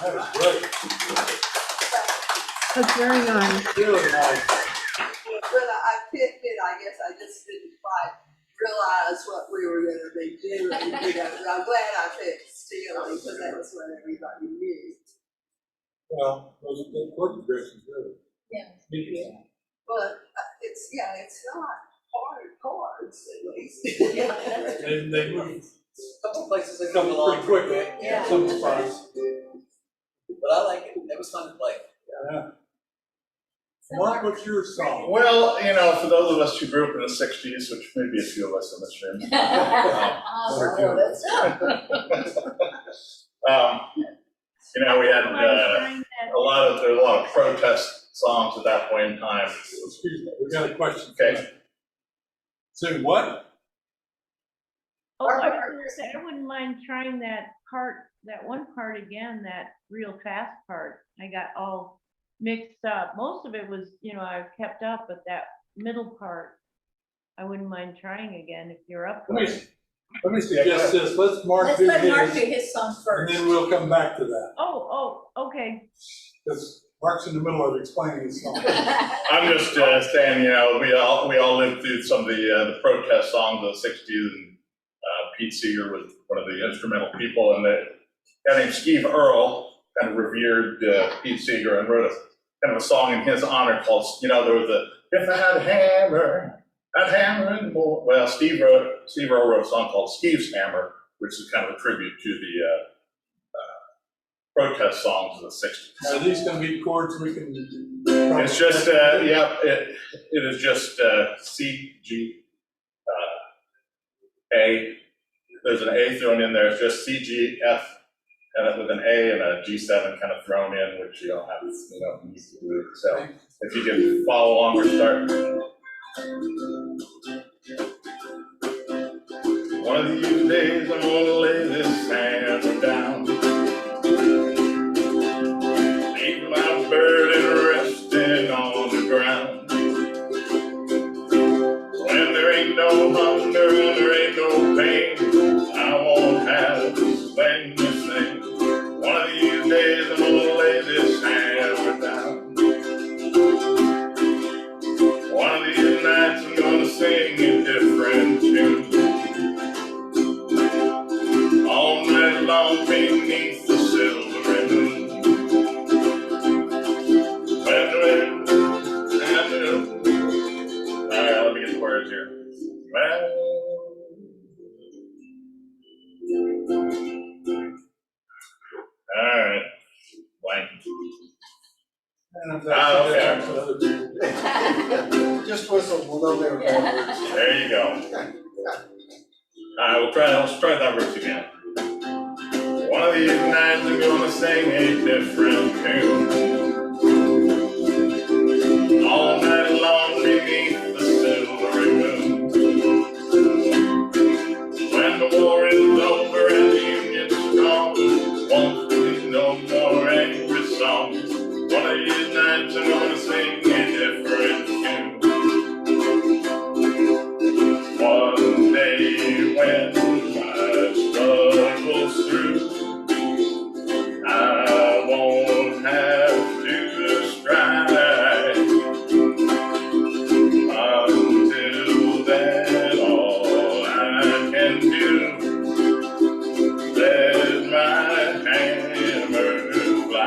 That was great. That's very nice. Really nice. When I picked it, I guess I just didn't quite realize what we were gonna be doing, but I'm glad I picked Steely, because that was what everybody knew. Well, those are good chord progressions, really. Yeah. But it's not hard chords, at least. They move A couple places they come come along pretty quickly. Yeah. Some spots. but I like it. It was fun to play. Yeah. Mark, what's your song? Well, you know, for those of us who grew up in the '60s, which may be a few of us in this room, you know, we had there were a lot of protest songs at that point in time. Excuse me, we got a question. Okay. So what? Oh, I was gonna say, I wouldn't mind trying that one part again, that real fast part. I got all mixed up. Most of it was, I kept up, but that middle part, I wouldn't mind trying again if you're up for it. Let me suggest this, let's Let's let Mark do his song and first. then we'll come back to that, Oh, okay. because Mark's in the middle of explaining his song. I'm just saying, you know, we all lived through some of the protest songs of the '60s, and Pete Seeger was one of the instrumental people, and the guy named Steve Earle kind of revered Pete Seeger and wrote a kind of a song in his honor called, you know, there was a "If I Had a Hammer, I'd hammer and more." Well, Steve Earle wrote a song called "Steve's Hammer," which is kind of a tribute to the protest songs of the '60s. Are these gonna be chords we can? It's just, it is just C, G, A. There's an A thrown in there. It's just C, G, F, and with an A and a G7 kind of thrown in, which you don't have, need to do. So if you can follow along, we're starting. One of these days I'm gonna lay this hammer down, leave my burden resting on the ground. When there ain't no hunger and there ain't no pain, I won't have this thing to sing. One of these days I'm gonna lay this hammer down. One of these nights I'm gonna sing a different tune, all night long beneath the silvery moon. All right, let me get the words here. All right, blank. Just whistle, we'll know they were bad words. There you go. All right, let's try that verse again. One of these nights I'm gonna sing a different tune, all night long beneath the silvery moon. When the war is over and the union's strong, won't be no more angry songs. One of these nights I'm gonna sing a different tune. One day when my struggle's through, I won't have to strive. Until then, all I can do, let my hammer fly.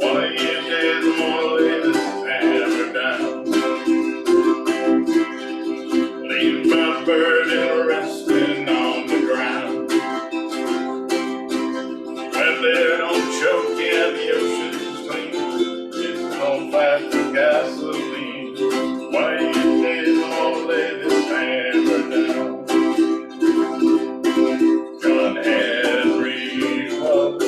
One of these days I'm gonna lay this hammer down, leave my burden resting on the ground. When they don't choke you and the ocean's clean, it's on fight for gasoline. One of these days I'm gonna lay this hammer down. John Henry was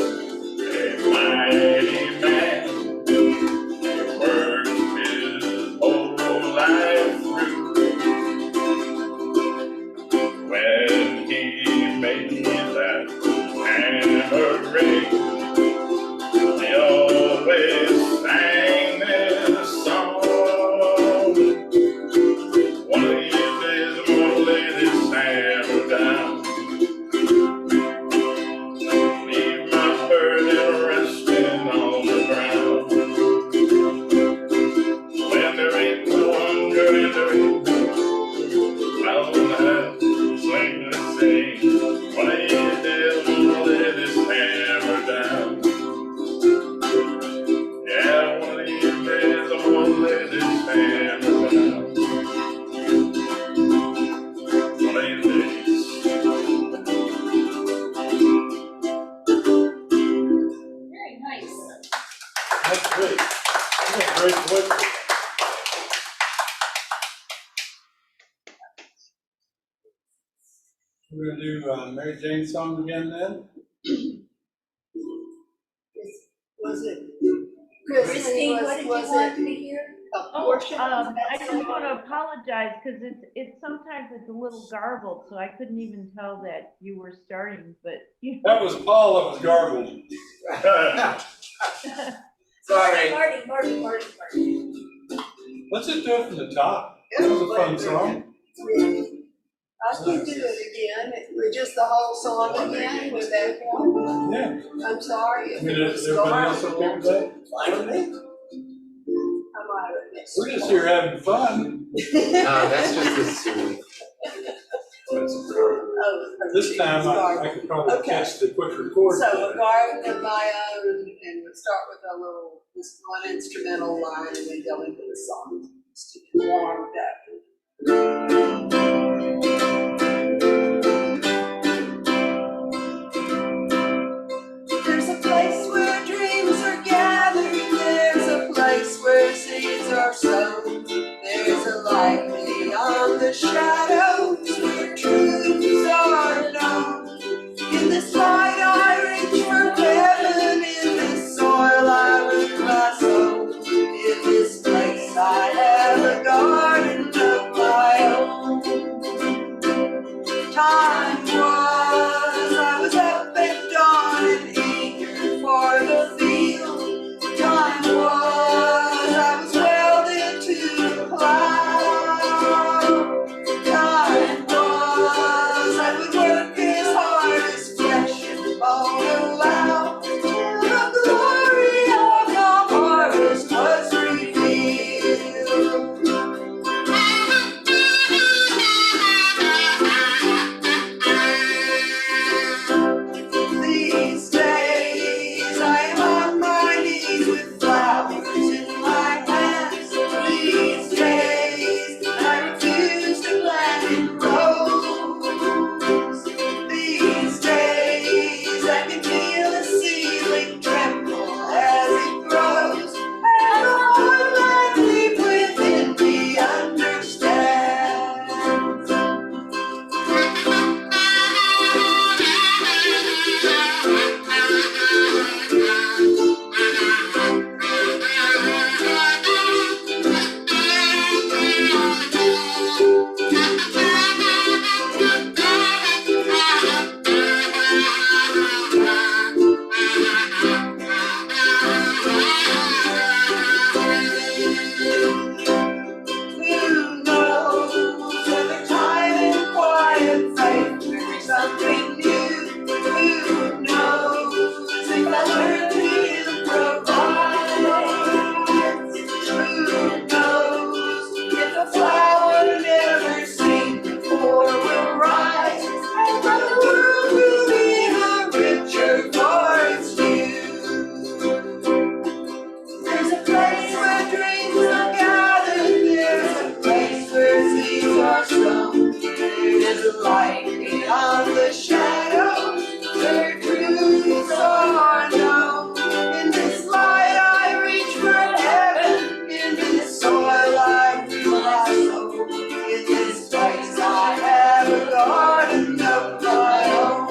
a mighty man. He worked his whole life through. When he made that hammer ring, he always sang this song. One of these days I'm gonna lay this hammer down, That's great. That's a great voice. We're gonna do Mary Jane's song again then? Was it? Christine, what did you want to hear? A Oh, portion of I that just song? want to apologize because it's sometimes it's a little garbled, so I couldn't even tell that you were starting, but you That was Paul that was garbled. Sorry. Marty. Let's just do it from the top. That was a fun song. I can do it again, with just the whole song again, with that one. Yeah. I'm sorry. I if mean, it is was everybody else okay with that? Fine with me. I might have missed We're just here having fun. No, that's just as silly. Oh, This time I could probably Okay. catch the quick record. So a garden of my own, and we start with this one instrumental line, and then go into the song. Just to warm it up. There's a place where dreams are gathered. There's a place where seeds are sown. There's a light beyond the shadows where truths are known. In this light I reach for heaven. In this soil I root my soul. In this place I have a garden of my own. Time was, I was up at dawn and eager for the field. Time was, I was welded to the plow. Time was, I would work as hard as flesh and bone allow, till the glory of the harvest was revealed. These days I am on my knees with flowers in my hands. These days I refuse to plant in rows. These days I can feel the ceiling tremble as it grows, and the one light deep within me understands. Who knows whether time and quiet faith bring something new? Who knows if I learn to improvise? Who knows if a flower never seen before will rise, and the world will be the richer for its youth? There's a place where dreams are gathered. There's a place where seeds are sown. There's a light beyond the shadow where truths are known. In this light I reach for heaven. In this soil I feel my soul. In this place I have a garden of my own.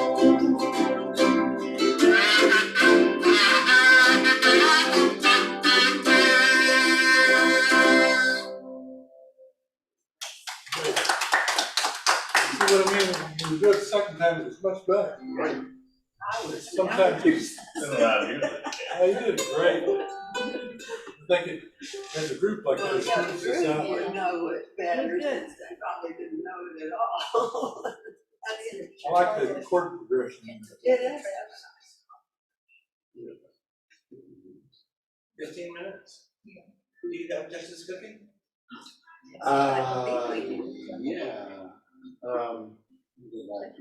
See what I mean? When you do it the second time, it's much better. Sometimes you, Isn't that usually? oh, you did great. I think as a group like Well, this, yeah, the it's group just out would there. know it better, That's good. since they probably didn't know it at all. I like the chord progression. It is. 15 minutes? Do you have justice cooking? Yeah.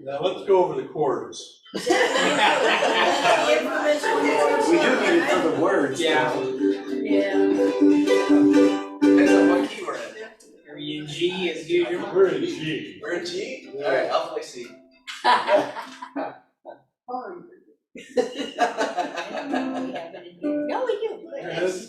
Now let's go over the chords. We do need it for the words. Yeah. Depends on what key we're in. Are you in G as usual? We're in G. We're in G? Alright, I'll play C. No, we do. Yeah, this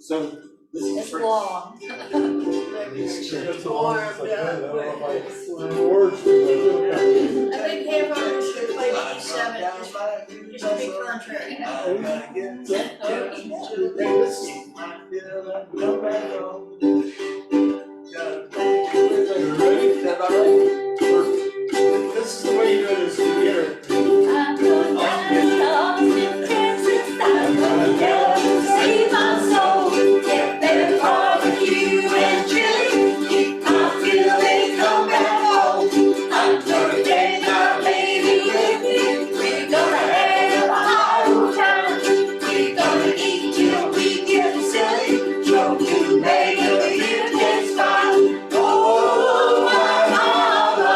So this is It's for. long. That's the one that's like, I don't know if I learn words to it. I think half of it should play with seven, just to be contrary. I'm gonna get to this. I feel like no matter what. Gotta make it with a ready, that I like. This is the way you do it, is you hear it. I'm going down in Texas, I'm gonna go save my soul. Get there barbecue and chili, keep my feeling come back home. I'm gonna take my baby with me, we're gonna have a high old time. We're gonna eat till we get silly, smoke to make a beer taste fine. Oh, my mama,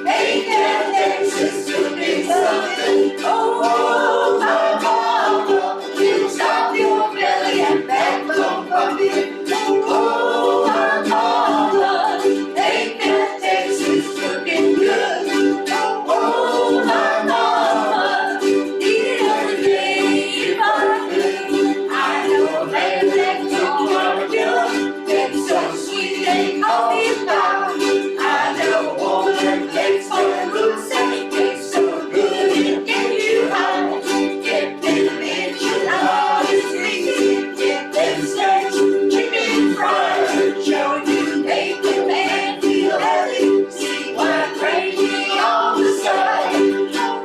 ain't that Texas cooking something? Oh, my mama, you stop your belly and backbone bumping. Oh, my mama, ain't that Texas cooking good? Oh, my mama, eat it every day if I could. I know a man that don't want to kill, that's so sweet they call me pie. I know a woman that's so loose and tastes so good it gets you high. Get them enchiladas greasy, get them steaks, chicken fried, show you make the man feel happy, see why crazy on the side.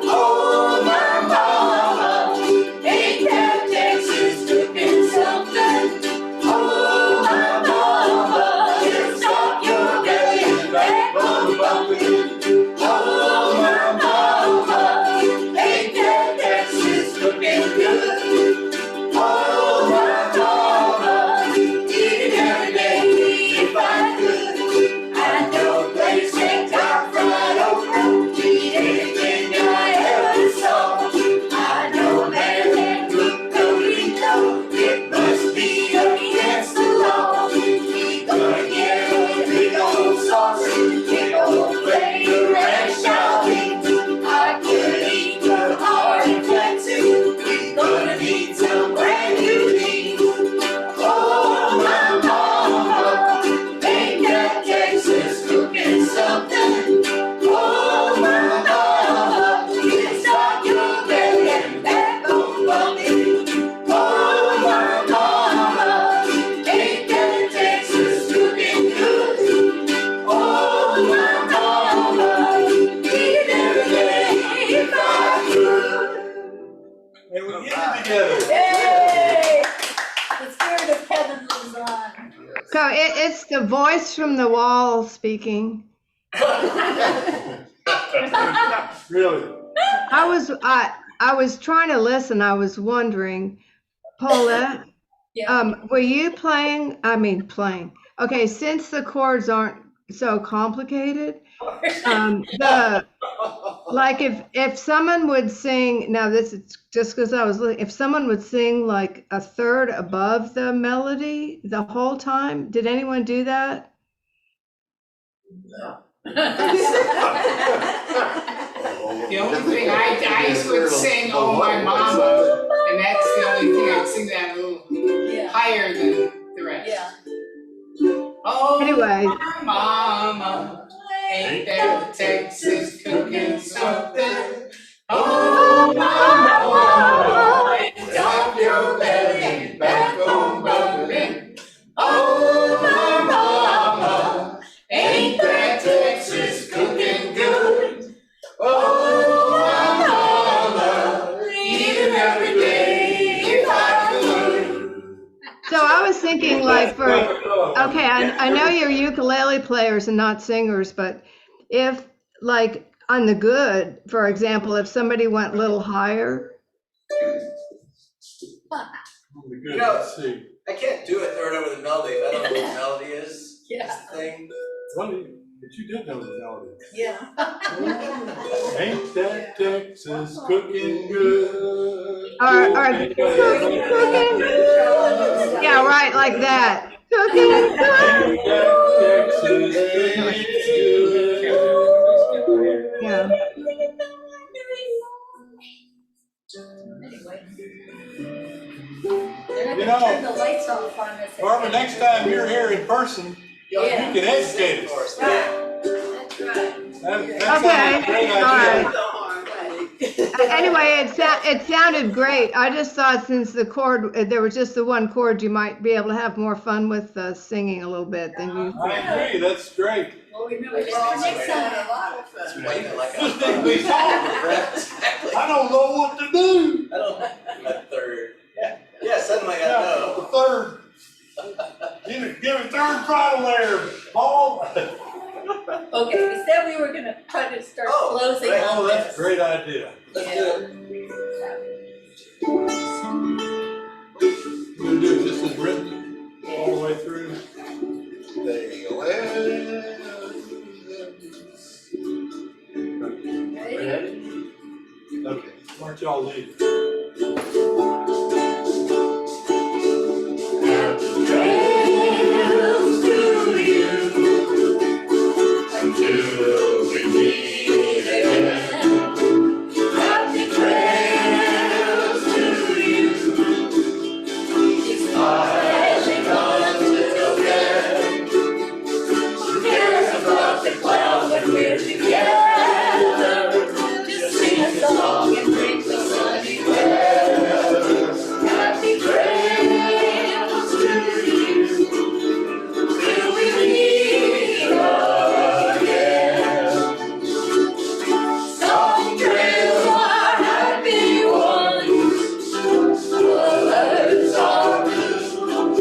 Oh, my mama, ain't that Texas cooking something? Oh, my mama, you stop your belly and backbone bumping. Oh, my mama, ain't that Texas cooking good? Oh, my mama, eat it every day if I could. I know a place that got fried okra, eat anything I ever saw. I know a man that cooked burrito, it must be against the law. We gonna get a big old sausage, big old flavor and shouting. I could eat the heart of Texas, we gonna need some brand new jeans. Oh, my mama, ain't that Texas cooking something? Oh, my mama, you stop your belly and backbone bumping. Oh, my mama, ain't that Texas cooking good? Oh, my mama, eat it every day if I could. And we get it together. Yay! The spirit of heaven lives on. So it's the voice from the wall speaking. Really. I was trying to listen. I was wondering, Paulette, Yeah. were you playing? Okay, since the chords aren't so complicated, like if someone would sing, now this is just because I was looking, if someone would sing like a third above the melody the whole time, did anyone do that? The only thing I would sing, oh my mama, and that's the only thing I'd sing that a little Yeah. higher than the rest. Yeah. Oh, Anyway. my mama, ain't that Texas cooking something? Oh, my mama, stop your belly, backbone bumping. Oh, my mama, ain't that Texas cooking good? Oh, my mama, eat it every day if I could. So I was thinking like okay, I know you're ukulele players and not singers, but if like on the good, for example, if somebody went a little higher. You know, I can't do it third over the melody if I don't know what the melody is. Yeah. That's the thing. Funny, but you did know the melody. Yeah. Ain't that Texas cooking good? Or cooking. Yeah, right, like that. Cooking. Ain't that Texas cooking good? Yeah. Anyway. They're You not gonna know, turn the lights off on us. Barbara, next time you're here in person, you Yeah. can educate us. Right, that's right. That sounds like a great all idea. right. Anyway, it sounded great. I just thought since the chord, there was just the one chord, you might be able to have more fun with singing a little bit than you. I agree, that's great. Well, remember, this is next time. It's playing like Just a. think we talk. Exactly. I don't know what to do. I don't, a third. Yeah, suddenly I know. The third. Give it third throttle there, Paul. Okay, we said we were gonna try to start Oh, closing great. on Oh, that's this. a great idea. Let's do it. We're gonna do it just as written, all the way through. They live. Ready? Okay. Aren't y'all leaving? Trails to you until we meet again. Happy trails to you. It's smiling until then. Who cares about the clouds when we're together? Just sing a song and bring the sunny weather. Happy trails to you. Till we meet again. Some trails are happy ones, others are blue.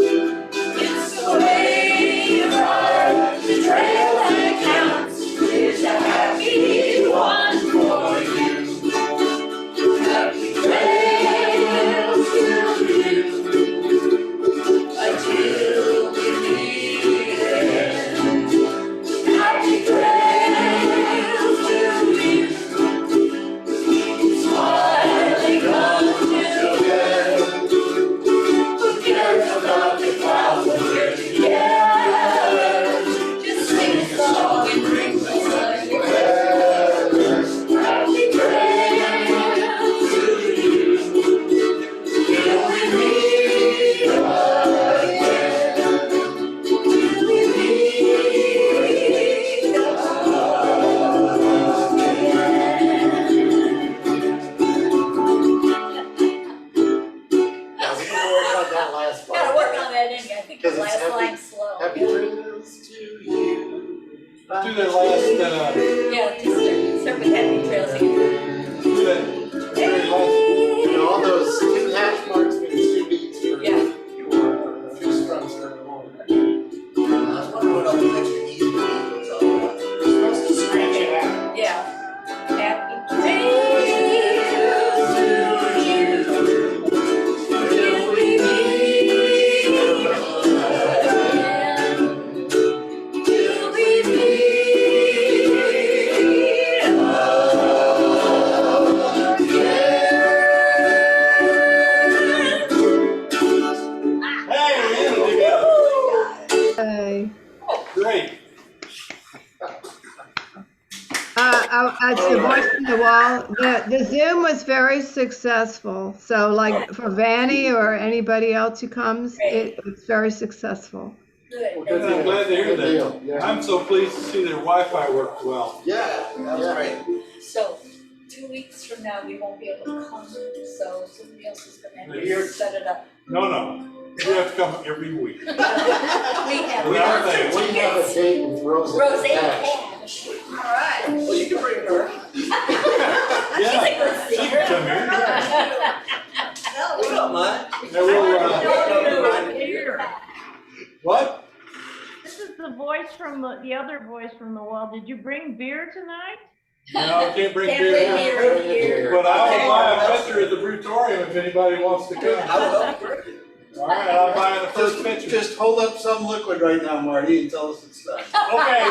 It's the way you ride the trail that counts. Is a happy one for you. Happy trails to you until we meet again. Happy trails to you. Smiling until then. Who cares about the clouds when we're together? Just sing a song and bring the sunny weather. Happy trails to you. Till we meet again. Till we meet Now, we can work on that last part. Gotta work on that, didn't you? I think the Because it's last happy- line's slow. Happy trails to you. Do that last, Yeah, just start with happy trails again. do that very last. And all those two hash marks mean two beats for Yeah. your two strums for the moment. I was wondering what all these extra easy beats was all about. You're supposed to scratch it out. Yeah. Happy trails to you. Till we meet again. Till we meet again. Hey, we're in it together. Okay. Great. As the voice in the wall, the Zoom was very successful. So like for Vanny or anybody else who comes, it's very successful. Good. Good I'm glad to hear Good that. deal, yeah. I'm so pleased to see their Wi-Fi worked well. Yeah, That was yeah. great. So 2 weeks from now, we won't be able to come, so somebody else is gonna have You're- to set it up. No. You have to come every week. We have. We are there. We have a date with Rosa. Rose Cash. Cash. All right. Well, you can bring her. Yeah, She's a good she can come here. singer. We don't mind. Now we'll, what? This is the voice from the other voice from the wall. Did you bring beer tonight? No, I can't bring Can't beer. bring beer here. But I will buy a pitcher at the Brutorium if anybody wants to I come. will help bring it. All right, I'll buy the first pitcher. Just hold up some liquid right now, Marty, and tell us it's done. Okay,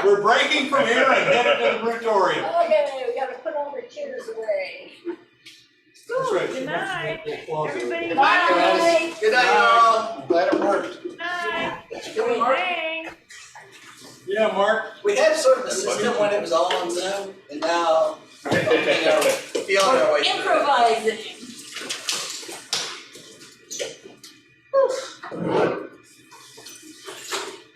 we're breaking from here and headed to the Brutorium. Okay, we gotta put all the chairs away. That's right. Good night. Everybody, Good night, guys. Bye. Good night, y'all. I'm glad it worked. good night. Can we, Mark? Bang. Yeah, Mark. We had sort of a system when it was all on Zoom, and now, feeling our way. Improvising. Whew.